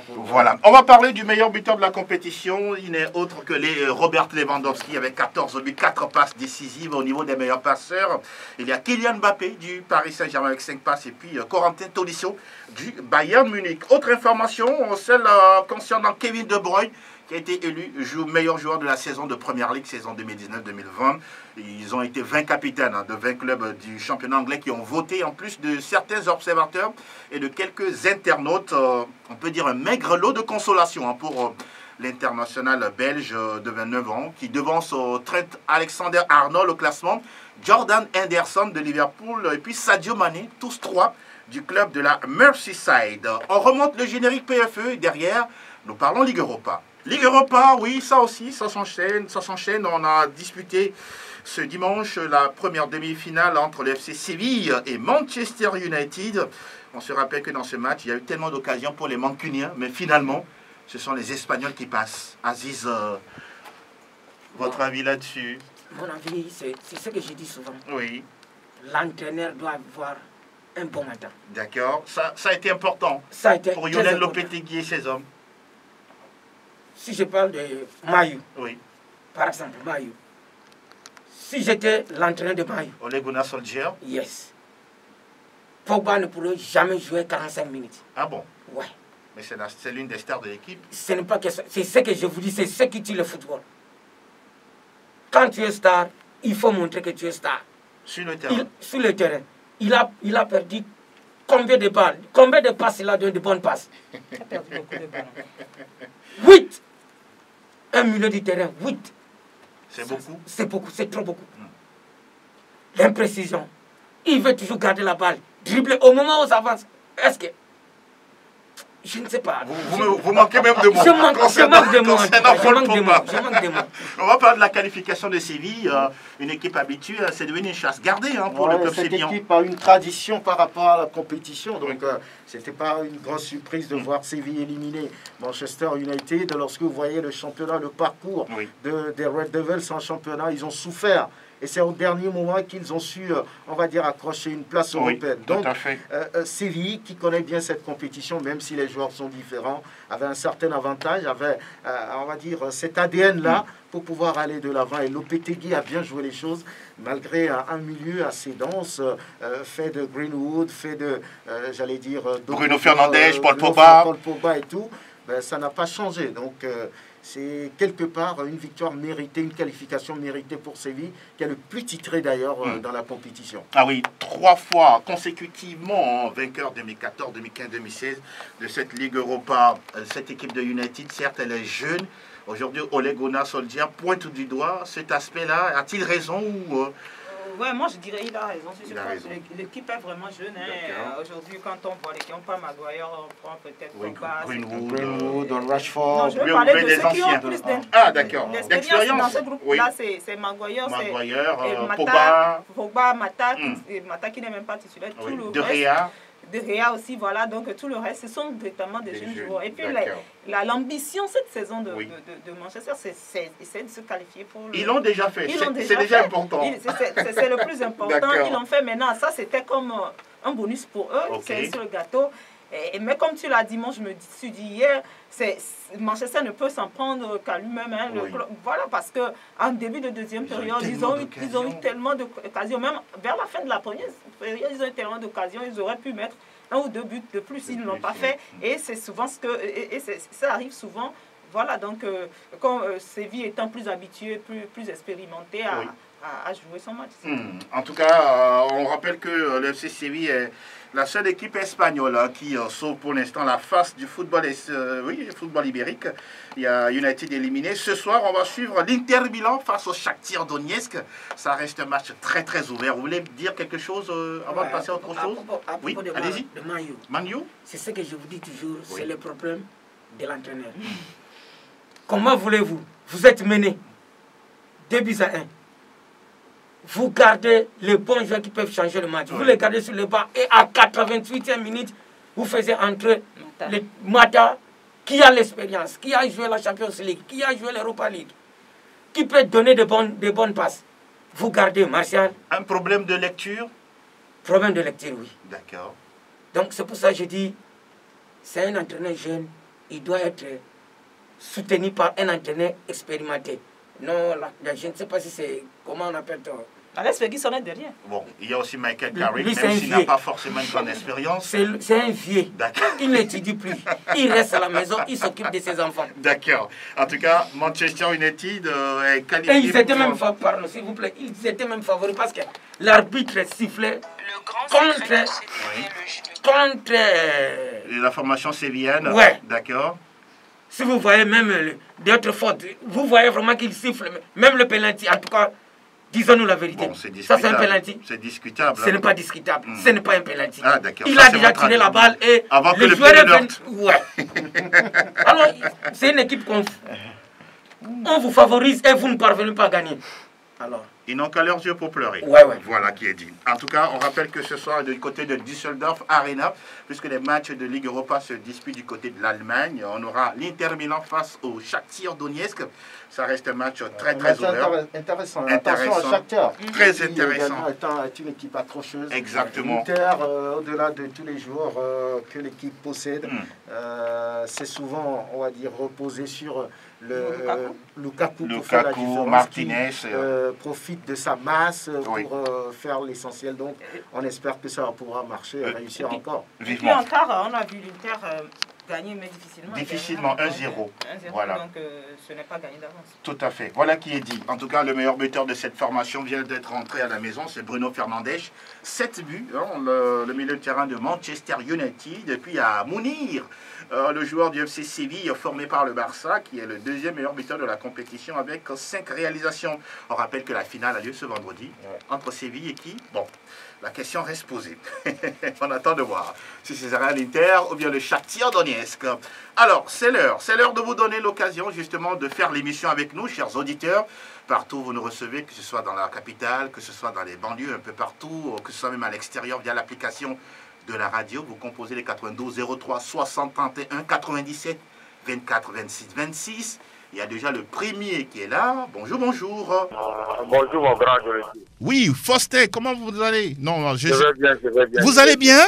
Voilà. On va parler du meilleur buteur de la compétition. Il n'est autre que Robert Lewandowski avec 14 buts, 4 passes décisives au niveau des meilleurs passeurs. Il y a Kylian Mbappé du Paris Saint-Germain avec 5 passes et puis Corentin Tolisso du Bayern Munich. Autre information, celle concernant Kevin De Bruyne qui a été élu meilleur joueur de la saison de Première Ligue, saison 2019-2020. Ils ont été 20 capitaines de 20 clubs du championnat anglais qui ont voté, en plus de certains observateurs et de quelques internautes. On peut dire un maigre lot de consolation pour l'international belge de 29 ans, qui devance Trent Alexander-Arnold au classement, Jordan Henderson de Liverpool et puis Sadio Mané, tous trois du club de la Merseyside. On remonte le générique PFE et derrière, nous parlons Ligue Europa. Ligue Europa, oui, ça aussi, ça s'enchaîne. On a disputé ce dimanche la première demi-finale entre le FC Séville et Manchester United. On se rappelle que dans ce match, il y a eu tellement d'occasions pour les Mancuniens, mais finalement, ce sont les Espagnols qui passent. Aziz, votre avis là-dessus? Mon avis, c'est ce que je dis souvent. Oui. L'entraîneur doit avoir un bon matin. D'accord. Ça a été important pour Lionel Lopetegui et ses hommes. Si je parle de Mayou, oui. Par exemple, Mayou. Si j'étais l'entraîneur de Mayou, Ole Gunnar Solskjaer. Yes. Pogba ne pourrait jamais jouer 45 minutes. Ah bon? Ouais. Mais c'est l'une des stars de l'équipe. Ce n'est pas que ça. C'est ce que je vous dis, c'est ce qui tue le football. Quand tu es star, il faut montrer que tu es star. Sur le terrain. Sur le terrain. Il a perdu combien de balles? Combien de passes il a donné de bonnes passes? Il a perdu beaucoup de balles. 8. Un milieu du terrain, 8. C'est beaucoup? C'est beaucoup, c'est trop beaucoup. L'imprécision. Il veut toujours garder la balle. Dribbler au moment où ça avance. Est-ce que... Je ne sais pas. Vous manquez même de mots. Je manque de mots. On va parler de la qualification de Séville. Une équipe habituée, c'est devenu une chasse gardée pour le club sévillan. Cette équipe a une tradition par rapport à la compétition. Donc, ce n'était pas une grande surprise de voir Séville éliminer Manchester United. Lorsque vous voyez le championnat, le parcours des Red Devils en championnat, ils ont souffert. Et c'est au dernier moment qu'ils ont su, on va dire, accrocher une place européenne. Donc, Séville, qui connaît bien cette compétition, même si les joueurs sont différents, avait un certain avantage, avait, on va dire, cet ADN-là pour pouvoir aller de l'avant. Et Lopetegui a bien joué les choses, malgré un milieu assez dense, fait de Greenwood, fait de, j'allais dire... Bruno Fernandes, Paul Pogba et tout. Ben, ça n'a pas changé. Donc... c'est quelque part une victoire méritée, une qualification méritée pour Séville, qui est le plus titré d'ailleurs dans la compétition. Ah oui, 3 fois consécutivement vainqueur 2014, 2015, 2016 de cette Ligue Europa. Cette équipe de United, certes, elle est jeune. Aujourd'hui, Ole Gunnar Solskjaer pointe du doigt cet aspect-là. A-t-il raison ou... Ouais, moi je dirais il a raison. L'équipe est vraiment jeune. Aujourd'hui, quand on voit l'équipe, on parle Maguire, on prend peut-être Greenwood, Rashford. Non, je veux parler de ceux qui ont plus d'expérience dans ce groupe-là. C'est Maguire, Pogba, Mata qui n'est même pas titulaire. Tout le reste. De Réa aussi, voilà, donc tout le reste, ce sont directement des jeunes joueurs. Et puis l'ambition cette saison de Manchester, c'est de se qualifier pour le... Ils l'ont déjà fait, c'est déjà important. C'est le plus important, ils l'ont fait maintenant. Ça, c'était comme un bonus pour eux, c'est sur le gâteau. Mais comme tu l'as dit, moi je me suis dit hier, Manchester ne peut s'en prendre qu'à lui-même. Voilà, parce qu'en début de deuxième période, ils ont eu tellement d'occasions. Même vers la fin de la première période, ils ont eu tellement d'occasions. Ils auraient pu mettre 1 ou 2 buts de plus, ils ne l'ont pas fait. Et c'est souvent ça arrive souvent. Voilà, donc quand Séville étant plus habitué, plus expérimenté à jouer son match. En tout cas, on rappelle que le FC Séville est la seule équipe espagnole qui sauve pour l'instant la face du football, football ibérique. Il y a United éliminé. Ce soir, on va suivre l'Inter Milan face au Shakhtar Donetsk. Ça reste un match très très ouvert. Vous voulez dire quelque chose avant de passer à autre chose? Oui, allez-y. Manu. C'est ce que je vous dis toujours, c'est le problème de l'entraîneur. Comment voulez-vous? Vous êtes mené 2-1. Vous gardez les bons joueurs qui peuvent changer le match. Vous les gardez sur le banc et à 88e minute, vous faites entrer le Mata qui a l'expérience, qui a joué la Champions League, qui a joué l'Europa League, qui peut donner de bonnes passes. Vous gardez Martial. Un problème de lecture? Problème de lecture, oui. D'accord. Donc c'est pour ça que je dis, c'est un entraîneur jeune, il doit être soutenu par un entraîneur expérimenté. Non, je ne sais pas si c'est, comment on appelle ça, Alex Ferguson est derrière. Bon, il y a aussi Michael Carrick, même s'il n'a pas forcément une grande expérience. C'est un vieux. Il n'étudie plus. Il reste à la maison, il s'occupe de ses enfants. D'accord. En tout cas, Manchester United est qualifié. Et ils étaient même favoris, pardon, s'il vous plaît, ils étaient même favoris parce que l'arbitre sifflait contre la formation sévillaine. Ouais. D'accord. Si vous voyez même d'autres fautes, vous voyez vraiment qu'il siffle, même le penalty, en tout cas. Disons-nous la vérité. Bon, ça, c'est un penalty. C'est discutable. Ce n'est pas discutable. Ce n'est pas un penalty. Ah, d'accord. Il a déjà tiré la balle et avant que le joueur est ouais. Alors, c'est une équipe qu'on vous favorise et vous ne parvenez pas à gagner. Alors. Ils n'ont qu'à leurs yeux pour pleurer. Ouais. Voilà qui est dit. En tout cas, on rappelle que ce soir, du côté de Düsseldorf Arena, puisque les matchs de Ligue Europa se disputent du côté de l'Allemagne, on aura l'Inter Milan face au Shakhtar Donetsk. Ça reste un match très ouvert. Intéressant. Attention à Shakhtar. Très intéressant. Est une équipe accrocheuse. Exactement. L'Inter, au-delà de tous les joueurs que l'équipe possède, c'est souvent, on va dire, reposé sur Lukaku pour faire la différence. Martinez. Profite de sa masse pour faire l'essentiel. Donc, on espère que ça pourra marcher et réussir encore. Et puis encore, on a vu l'Inter gagner, mais difficilement. Difficilement, 1-0. Voilà. Donc, ce n'est pas gagné d'avance. Tout à fait. Voilà qui est dit. En tout cas, le meilleur buteur de cette formation vient d'être rentré à la maison. C'est Bruno Fernandes. 7 buts, le milieu de terrain de Manchester United. Et puis, à Mounir, le joueur du FC Séville, formé par le Barça, qui est le deuxième meilleur buteur de la compétition avec 5 réalisations. On rappelle que la finale a lieu ce vendredi entre Séville et qui? Bon, la question reste posée. On attend de voir si c'est l'Inter ou bien le Shakhtar Donetsk. Alors, c'est l'heure de vous donner l'occasion justement de faire l'émission avec nous, chers auditeurs. Partout où vous nous recevez, que ce soit dans la capitale, que ce soit dans les banlieues, un peu partout, que ce soit même à l'extérieur via l'application de la radio, vous composez les 92 03 60 31 97 24 26 26. Il y a déjà le premier qui est là. Bonjour. Bonjour mon grand, je le dis. Oui, Faustin, comment vous allez? Non, je vais bien. Vous allez bien?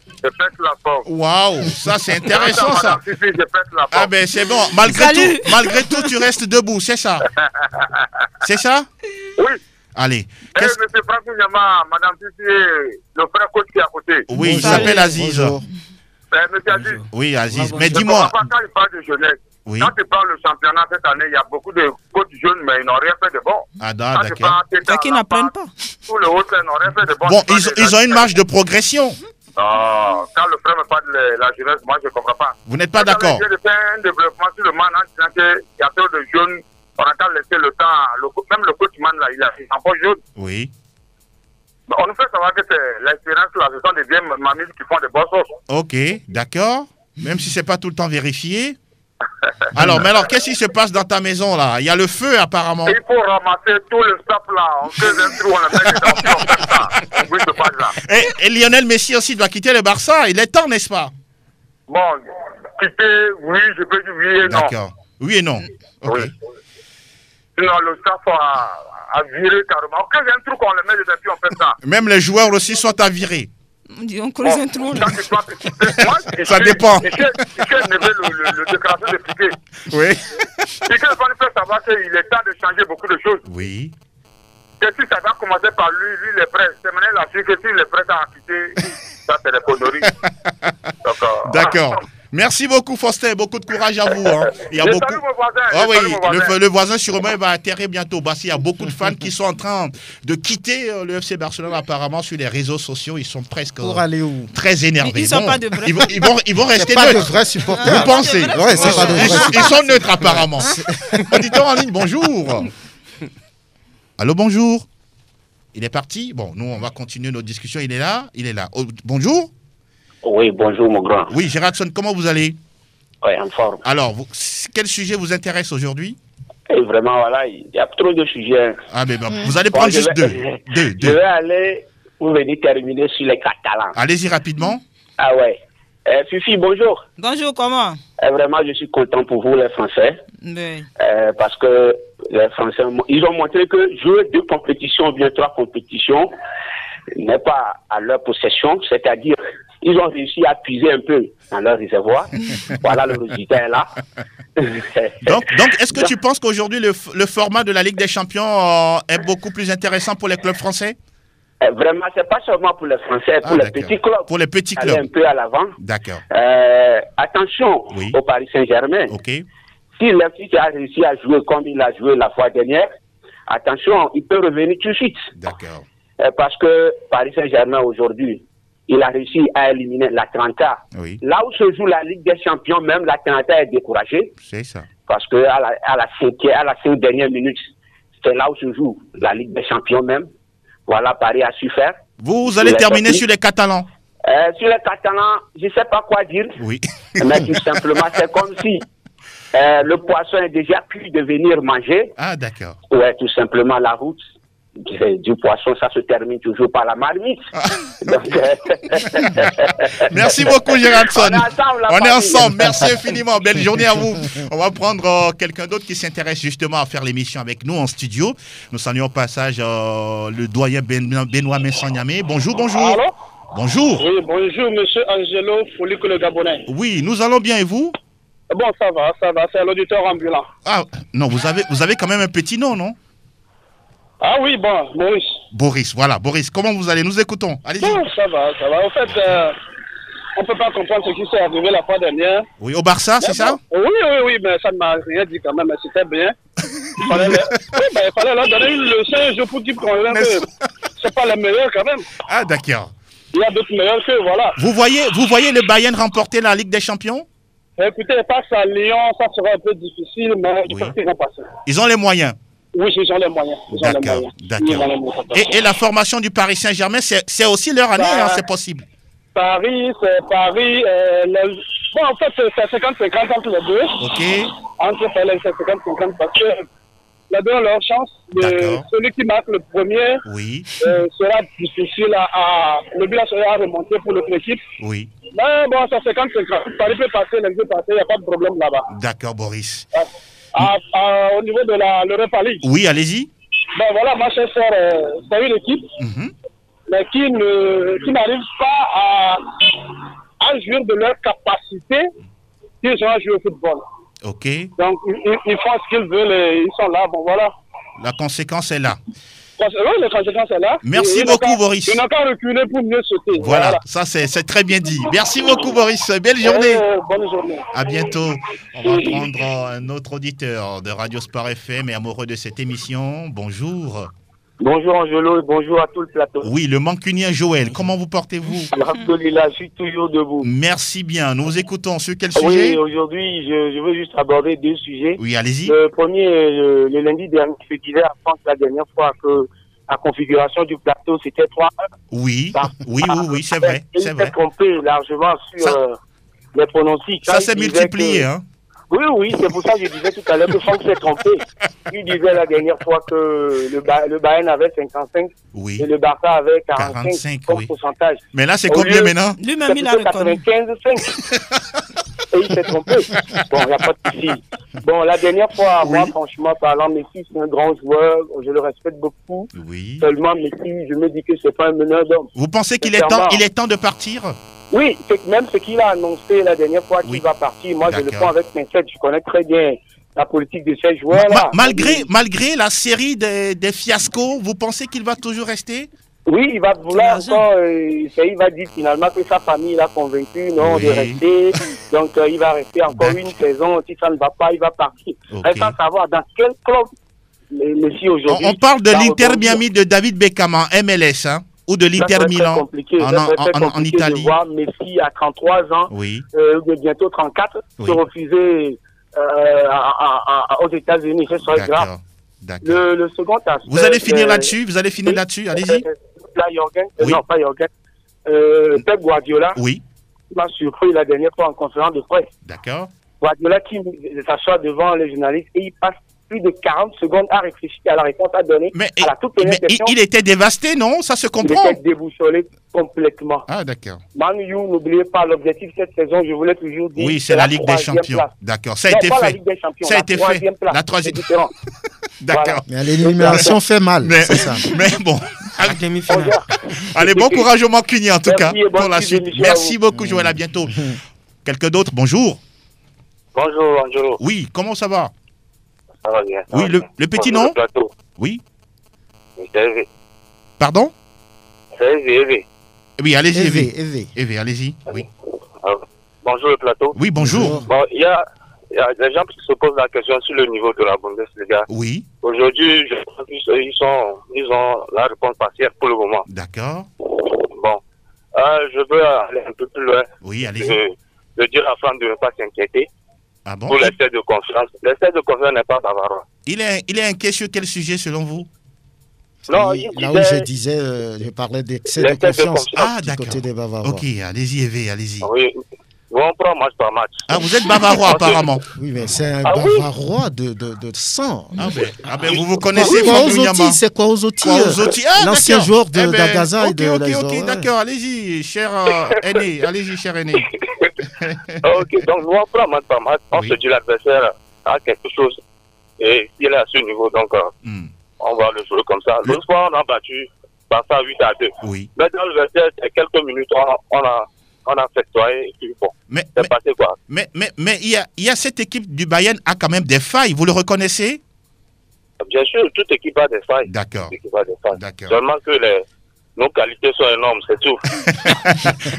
Je pète la forme. Waouh, ça c'est intéressant ça. Je pète la forme. Ah ben c'est bon, malgré tout tu restes debout, c'est ça? C'est ça? Oui. Allez. Monsieur Franck Nyama, Madame Fifi, le frère coach qui est à côté. Oui, il s'appelle Aziz. Monsieur Aziz. Oui, Aziz. Mais dis-moi. Quand il parle de jeunesse, quand tu parles du championnat cette année, il y a beaucoup de coachs jeunes, mais ils n'ont rien fait de bon. Ah d'accord. C'est qu'ils n'apprennent pas. Tous les autres, ils n'ont rien fait de bon. Bon, ils ont une marge de progression. Quand le frère me parle de la jeunesse, moi je ne comprends pas. Vous n'êtes pas d'accord? Je fais un développement sur le man en disant qu'il y a trop de jeunes. On a qu'à laisser le temps, même le coachman là, il a un peu jeune. Oui. On nous fait savoir que c'est l'expérience, là, ce sont des vieilles mamies qui font des bonnes choses. Ok, d'accord. Même si c'est pas tout le temps vérifié. Alors, qu'est-ce qui se passe dans ta maison là? Il y a le feu apparemment. Il faut ramasser tout le stop là. On fait un trou, on a fait des enfants comme ça. Oui, ce passe là. Et Lionel Messi aussi doit quitter le Barça. Il est temps, n'est-ce pas? Bon, quitter, oui, je peux dire oui et non. D'accord. Oui et non. Ok. Oui. Sinon, le staff a viré carrément. Quand il y a un truc, on le met dedans, puis on fait ça. Même les joueurs aussi sont à virer. On creuse un trou. Ça dépend. Michel Nevé, le déclaration de Piqué. Oui. Piqué va nous faire savoir qu'il est temps de changer beaucoup de choses. Oui. Que si ça va commencer par lui il est prêt. C'est maintenant la suite que s'il est prêt à quitter, ça c'est des conneries. D'accord. Merci beaucoup, Faustin. Beaucoup de courage à vous. Hein. Il y a beaucoup. Ah oui, le voisin sûrement va atterrir bientôt. Parce qu'il y a beaucoup de fans qui sont en train de quitter le FC Barcelone apparemment sur les réseaux sociaux. Ils sont presque pour aller où? Très énervés. Ils sont pas de vrais. Ils vont rester neutres. Pas de vrais supporters. Vous pensez? Ouais, c'est pas de vrais supporters. Ils sont neutres apparemment. Auditeur en ligne, bonjour. Allô, bonjour. Il est parti. Bon, nous on va continuer notre discussion. Il est là. Oh, bonjour. Oui, bonjour mon grand. Oui, Gérardson, comment vous allez? Oui, en forme. Alors, quel sujet vous intéresse aujourd'hui? Vraiment, voilà, il y a trop de sujets. Ah, mais vous allez prendre juste deux. Je vais aller, vous venez terminer sur les Catalans. Allez-y rapidement. Ah ouais. Fifi, bonjour. Bonjour, comment? Vraiment, je suis content pour vous, les Français. Oui. Parce que les Français, ils ont montré que jouer 2 compétitions ou bien 3 compétitions n'est pas à leur possession, c'est-à-dire ils ont réussi à puiser un peu dans leur réservoir. Voilà, le résultat est là. Donc est-ce que tu penses qu'aujourd'hui, le format de la Ligue des Champions est beaucoup plus intéressant pour les clubs français? Vraiment, c'est pas seulement pour les Français, pour les petits clubs. Pour les petits clubs. Aller un peu à l'avant. D'accord. Attention au Paris Saint-Germain. Ok. Si Leipzig a réussi à jouer comme il a joué la fois dernière, attention, il peut revenir tout de suite. D'accord. Parce que Paris Saint-Germain aujourd'hui, il a réussi à éliminer l'Atalanta. Oui. Là où se joue la Ligue des Champions, même l'Atalanta est découragé. C'est ça. Parce que à la 5e dernière minute, c'est là où se joue la Ligue des Champions même. Voilà, Paris a su faire. Vous allez terminer sur les Catalans. Sur les Catalans, je ne sais pas quoi dire. Oui. Mais tout simplement, c'est comme si le poisson est déjà pu de venir manger. Ah, d'accord. Ouais, tout simplement, la route du poisson, ça se termine toujours par la marmite. Donc, merci beaucoup, Géraldson. On est ensemble. Merci infiniment. Belle journée à vous. On va prendre quelqu'un d'autre qui s'intéresse justement à faire l'émission avec nous en studio. Nous saluons au passage le doyen Benoît Mensanyame. Bonjour, bonjour. Allô? Bonjour. Oui, bonjour, monsieur Angelo Foliko le Gabonais. Oui, nous allons bien et vous? Bon, ça va, c'est l'auditeur ambulant. Ah, non, vous avez quand même un petit nom, non? Ah oui, bon, Boris. Boris, voilà, Boris, comment vous allez? Nous écoutons, allez-y. Bon, ça va. En fait, on ne peut pas comprendre ce qui s'est arrivé la fois dernière. Oui, au Barça, c'est ça? Oui, mais ça ne m'a rien dit quand même, mais c'était bien. Il fallait leur donner une leçon un jour pour dire qu'on c'est pas les meilleurs quand même. Ah, d'accord. Il y a d'autres meilleurs que, voilà. Vous voyez le Bayern remporter la Ligue des Champions? Écoutez, passe à Lyon, ça sera un peu difficile, mais je pense qu'ils vont passer. Ils ont les moyens? Oui, ils ont les moyens. D'accord. Et la formation du Paris Saint-Germain, c'est aussi leur année, c'est possible? Paris, c'est Paris. Bon, en fait, c'est 50-50 entre les deux. Ok. Entre Paris, c'est 50-50 parce que les deux ont leur chance. Celui qui marque le premier sera difficile le but sera remonté pour l'autre équipe. Oui. Mais bon, c'est 50-50. Paris peut passer, les deux passer, il n'y a pas de problème là-bas. D'accord, Boris. Au niveau de l'Europa League. Oui, allez-y. Ben voilà, Manchester, c'est une équipe mais qui n'arrive pas à jouir de leur capacité qu'ils ont à jouer au football. Ok. Donc, ils font ce qu'ils veulent et ils sont là, bon voilà. La conséquence est là. Oui, la conséquence est là. Merci beaucoup, Boris. Ils n'ont qu'à reculer pour mieux sauter. Voilà. Ça c'est très bien dit. Merci beaucoup, Boris. Belle journée. Bonne journée. À bientôt. On va prendre un autre auditeur de Radio Sport FM et amoureux de cette émission. Bonjour. Bonjour Angelo et bonjour à tout le plateau. Oui, le mancunien Joël, comment vous portez-vous? Alhamdoulilah, je suis toujours debout. Merci bien, nous vous écoutons. Sur quel sujet? Oui, aujourd'hui, je veux juste aborder deux sujets. Oui, allez-y. Le premier, le lundi dernier, je disais à France la dernière fois que la configuration du plateau, c'était 3-1. Oui, oui, c'est vrai. Il s'est trompé largement sur les pronostics. Ça s'est multiplié, hein? Oui, c'est pour ça que je disais tout à l'heure que Franck s'est trompé. Il disait la dernière fois que le Bayern avait 55 et le Barça avait 45 comme pourcentage. Mais là, c'est combien maintenant? Lui-même, il a reconnu. 95,5. Et il s'est trompé. Bon, il n'y a pas de souci. Bon, la dernière fois, moi, franchement, parlant, Messi, c'est un grand joueur. Je le respecte beaucoup. Oui. Seulement, Messi, je me dis que c'est pas un meneur d'homme. Vous pensez qu'il est temps de partir? Oui, même ce qu'il a annoncé la dernière fois qu'il va partir, moi je le prends avec pincette, je connais très bien la politique de ces joueurs-là. Malgré la série des fiascos, vous pensez qu'il va toujours rester? Oui, il va vouloir encore, il va dire finalement que sa famille l'a convaincu de rester, donc il va rester encore une saison, si ça ne va pas, il va partir. Reste à savoir dans quel club Messi aujourd'hui... On parle de l'Inter Miami de David Beckham en MLS, hein? Ou de l'Inter Milan en Italie. De voir Messi à 33 ans, bientôt 34, se refuser aux États-Unis. Ce serait grave. Le second aspect. Vous allez finir là-dessus? Allez-y. Non, pas Jorgen. Pep Guardiola. Oui. M'a surpris la dernière fois en conférence de presse. D'accord. Guardiola qui s'assoit devant les journalistes et il passe plus de 40 secondes à réfléchir à la réponse à donner à la toute première question. Il était dévasté, non? Ça se comprend. Il était déboussolé complètement. Ah, d'accord. Man U, n'oubliez pas l'objectif cette saison, je voulais toujours dire. Oui, c'est la Ligue des Champions. D'accord, ça a été fait. La Ligue des Champions, ça a été fait. La troisième. D'accord. Mais l'élimination fait mal. C'est ça. Mais bon. Allez, bon courage au Mancunien en tout cas pour la suite. Merci beaucoup, Joël. À bientôt. Quelqu'un d'autre? Bonjour. Bonjour, Angelo. Oui, comment ça va? Ça va bien. Oui, le petit nom? Oui. C'est Evé. Pardon? C'est Evé. Oui, allez-y, Evé, allez-y. Oui. Bonjour, le plateau. Oui, bonjour. Bon, il y a des gens qui se posent la question sur le niveau de la Bundesliga. Oui. Aujourd'hui, je pense qu'ils ont la réponse partielle pour le moment. D'accord. Bon. Je veux aller un peu plus loin. Oui, allez-y. De dire à Franck de ne pas s'inquiéter. Ah bon? Pour l'excès de confiance. L'excès de confiance n'est pas bavarois. Il est inquiet sur quel sujet selon vous? Non, là où je parlais d'excès de confiance du côté des Bavarois. Ok, allez-y, Evé, allez-y. Oui, on prend match par match. Ah, vous êtes Bavarois apparemment. Oui, mais c'est un Bavarois de sang. Ah ben, vous connaissez Ozoti, c'est quoi Ozoti? L'ancien joueur d'Agaza et de Ok, d'accord, allez-y, cher aîné, Ok, donc nous on prend match par match, on se dit l'adversaire a quelque chose et s'il est à ce niveau, donc on va le jouer comme ça. L'autre fois, on a battu Barça 8-2. Oui. Mais dans le vestiaire, c'est quelques minutes, on a fêtoyé et puis bon. C'est passé quoi. Mais il y a cette équipe du Bayern a quand même des failles, vous le reconnaissez? Bien sûr, toute équipe a des failles. D'accord. Seulement que nos qualités sont énormes, c'est tout.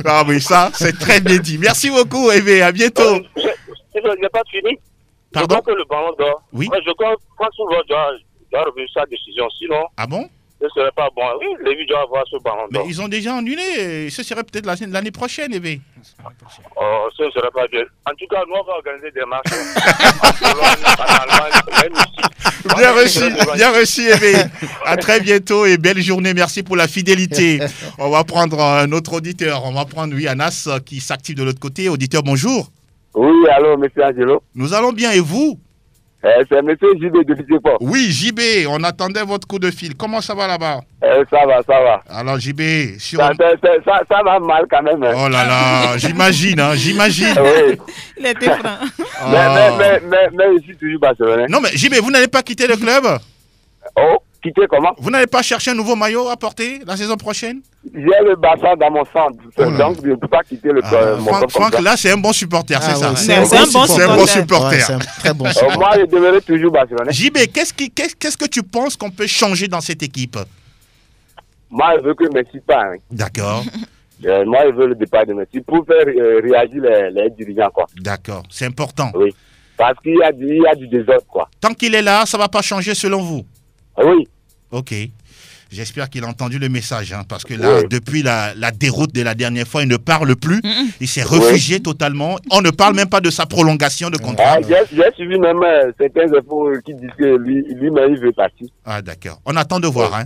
Ah oui, ça, c'est très bien dit. Merci beaucoup, Evé, à bientôt. Je n'ai pas fini. Pardon? Je crois que le ballon d'or. Oui. Je crois que souvent doit revenir sa décision. Sinon, ah bon? Ce ne serait pas bon. Oui, Lévi doit avoir ce ballon d'or. Mais ils ont déjà annulé. Ce serait peut-être l'année prochaine, Evé. Oh, ce ne serait pas bien. En tout cas, nous, on va organiser des matchs. Bien reçu, Evé. À très bientôt et belle journée. Merci pour la fidélité. On va prendre un autre auditeur. On va prendre, Anas, qui s'active de l'autre côté. Auditeur, bonjour. Oui, allô, monsieur Angelo. Nous allons bien et vous? C'est monsieur JB de Fitiport. Oui, JB, on attendait votre coup de fil. Comment ça va là-bas? Ça va. Alors, JB, ça va mal quand même. Oh là là, j'imagine. Oui. Il était franc. Mais je suis toujours barcelonais. Non, mais JB, vous n'allez pas quitter le club? Oh, quitter comment? Vous n'allez pas chercher un nouveau maillot à porter la saison prochaine? J'ai le Barça dans mon centre, donc je ne peux pas quitter le club. Franck, là, c'est un bon supporter, c'est ça? C'est un bon supporter. C'est un très bon supporter. Moi, je devrais toujours barcelonais. JB, qu'est-ce que tu penses qu'on peut changer dans cette équipe? Moi, je veux que Messi parte. D'accord. Moi, je veux le départ de Messi pour faire réagir les dirigeants, quoi. D'accord, c'est important. Oui, parce qu'il y a du désordre, quoi. Tant qu'il est là, ça ne va pas changer selon vous? Oui. Ok. J'espère qu'il a entendu le message, parce que là, depuis la déroute de la dernière fois, il ne parle plus. Il s'est réfugié totalement. On ne parle même pas de sa prolongation de contrat. J'ai suivi même certains infos qui disent que lui-même, il veut partir. Ah, d'accord. On attend de voir.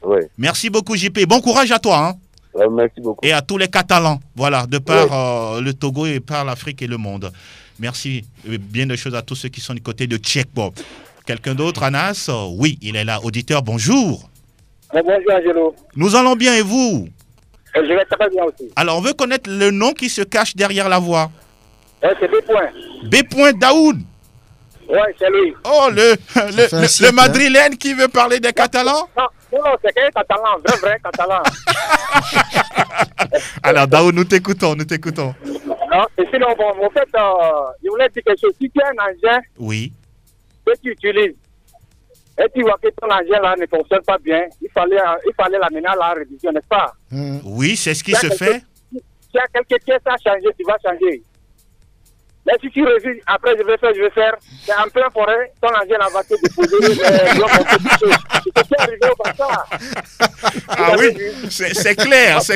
Oui. Merci beaucoup, JP. Bon courage à toi. Merci beaucoup. Et à tous les Catalans, voilà, de par le Togo et par l'Afrique et le monde. Merci. Bien de choses à tous ceux qui sont du côté de Tchèque. Bon. Quelqu'un d'autre, Anas? Oui, il est là. Auditeur, bonjour. Bonjour, Angelo. Nous allons bien et vous? Je vais très bien aussi. Alors, on veut connaître le nom qui se cache derrière la voix. C'est B. Daoud. Oui, c'est lui. Oh, le madrilène qui veut parler des Catalans? Non, c'est qu'un Catalan, vrai Catalan. Alors, Daoud, nous t'écoutons. Non, et sinon, en fait, je voulais dire quelque chose. Si tu as un engin que tu utilises, et tu vois que ton engin là ne fonctionne pas bien, il fallait l'amener à la révision, n'est-ce pas? Oui, c'est ce qui se fait. Si tu as quelque chose à changer, tu vas changer. Mais si tu révises, après je vais faire, c'est en plein forêt, ton engin là va te déposer, c'est arrivé au Barça. Ah oui, c'est clair. Parce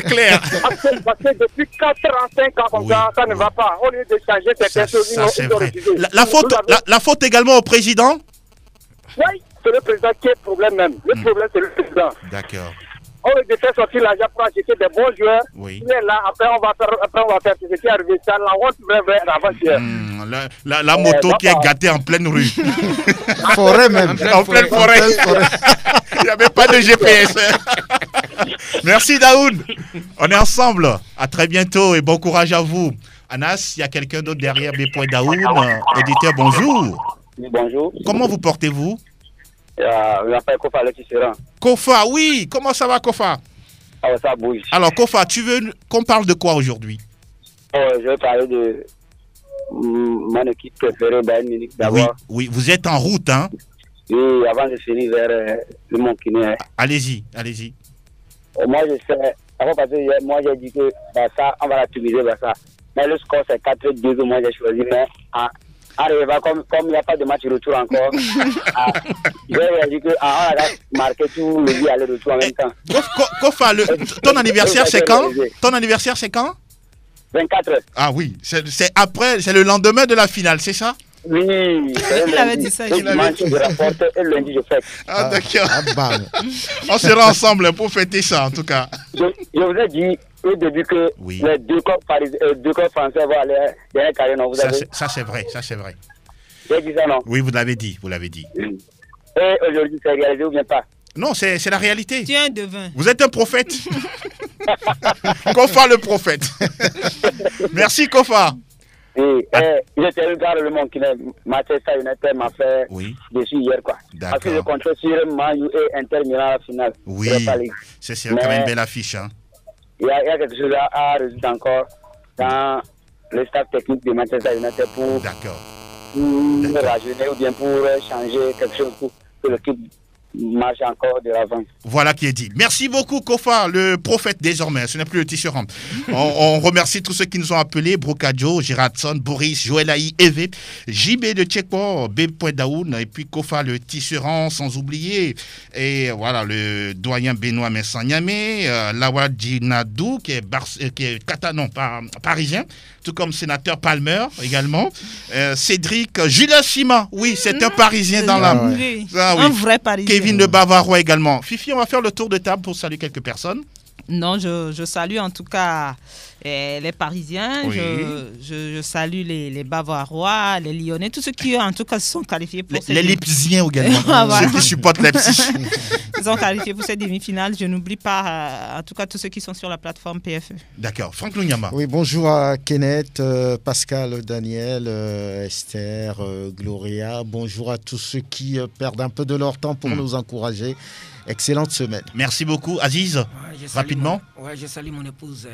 que depuis 4 ans, 5 ans comme ça ne va pas. Au lieu de changer certaines choses, ils ont révisé. La faute également au président? Oui, c'est le président qui est le problème même. Le problème, c'est le président. D'accord. On veut faire sortir l'argent pour acheter des bons joueurs. Oui. Il est là, après on va faire ce qui est arrivé. Ça, la honte vraie avant-hier. La moto qui est gâtée en pleine rue. Forêt même. En pleine forêt. Il n'y avait pas de GPS. Merci Daoud. On est ensemble. À très bientôt et bon courage à vous. Anas, il y a quelqu'un d'autre derrière B. Daoud. Auditeur, bonjour. Oui, bonjour. Comment vous portez-vous? Je m'appelle Kofa Letisseran. Kofa, oui. Comment ça va, Kofa? Ça bouge. Alors, Kofa, tu veux qu'on parle de quoi aujourd'hui? Je vais parler mon équipe préférée, Bayern Munich d'abord. Oui, vous êtes en route, hein? Oui, avant de finir vers le Mont-Kiné. Allez-y. Moi, je sais, parce que moi, j'ai dit que ça, on va la tumuler, ça. Mais le score, c'est 4-2, moi, j'ai choisi. Mais comme il n'y a pas de match retour encore, j'ai dit qu'on a marqué tout le vie aller-retour en même temps. Kofa, ton anniversaire, c'est quand? Ton anniversaire, c'est quand? 24. Ah oui, c'est le lendemain de la finale, c'est ça? Oui, il avait dit ça. Je rapporte et le lundi je fête. Ah d'accord. On sera ensemble pour fêter ça en tout cas. Je vous ai dit au début que les deux corps français vont aller dans les carrières. Ça c'est vrai. J'ai dit ça non? Oui, vous l'avez dit. Et aujourd'hui c'est réalisé ou bien pas? Non, c'est la réalité. Tu es un devin. Vous êtes un prophète. Kofa le prophète. Merci Kofa. Et j'étais regardé le monde qui Manchester United m'a fait dessus hier quoi. Parce que je comptais sur Man U et Inter Milan à la finale. Oui, c'est quand même une belle affiche. Hein. Il y a quelque chose à résoudre encore dans le staff technique de Manchester United pour rajeunir ou bien pour changer quelque chose pour que l'équipe marche encore de l'avant. Voilà qui est dit. Merci beaucoup Kofa, le prophète désormais. Ce n'est plus le tisserand. On remercie tous ceux qui nous ont appelés. Brocadjo, Giradson, Boris, Joël Aïe, Eve, JB de Tchekpo, B.Daoun et puis Kofa le tisserand, sans oublier. Et voilà, le doyen Benoît Messanyame, Lawad Jinadou, qui est parisien, tout comme sénateur Palmer également. Cédric, Julien Sima, oui, c'est un parisien dans l'âme. Un vrai parisien. Kevin de Bavarois également. Fifi, on va faire le tour de table pour saluer quelques personnes. Non, je salue en tout cas les Parisiens, je salue les Bavarois, les Lyonnais, tous ceux qui en tout cas sont qualifiés pour les Leipzigiens également, ceux qui supportent Leipzig. Ils sont qualifiés pour cette demi-finale. Je n'oublie pas en tout cas tous ceux qui sont sur la plateforme PFE. D'accord. Franck Lunyama. Oui, bonjour à Kenneth, Pascal, Daniel, Esther, Gloria. Bonjour à tous ceux qui perdent un peu de leur temps pour nous encourager. Excellente semaine. Merci beaucoup. Aziz, rapidement. Je salue mon épouse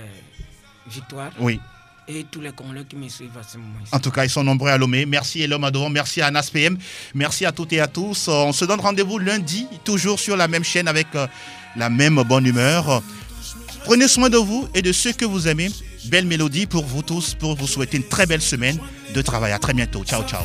Victoire. Oui. Et tous les collègues qui me suivent à ce moment. En tout cas, ils sont nombreux à Lomé. Merci Elom Adovant, merci à Anas PM, merci à toutes et à tous. On se donne rendez-vous lundi, toujours sur la même chaîne avec la même bonne humeur. Prenez soin de vous et de ceux que vous aimez. Belle mélodie pour vous tous, pour vous souhaiter une très belle semaine de travail. À très bientôt. Ciao, ciao.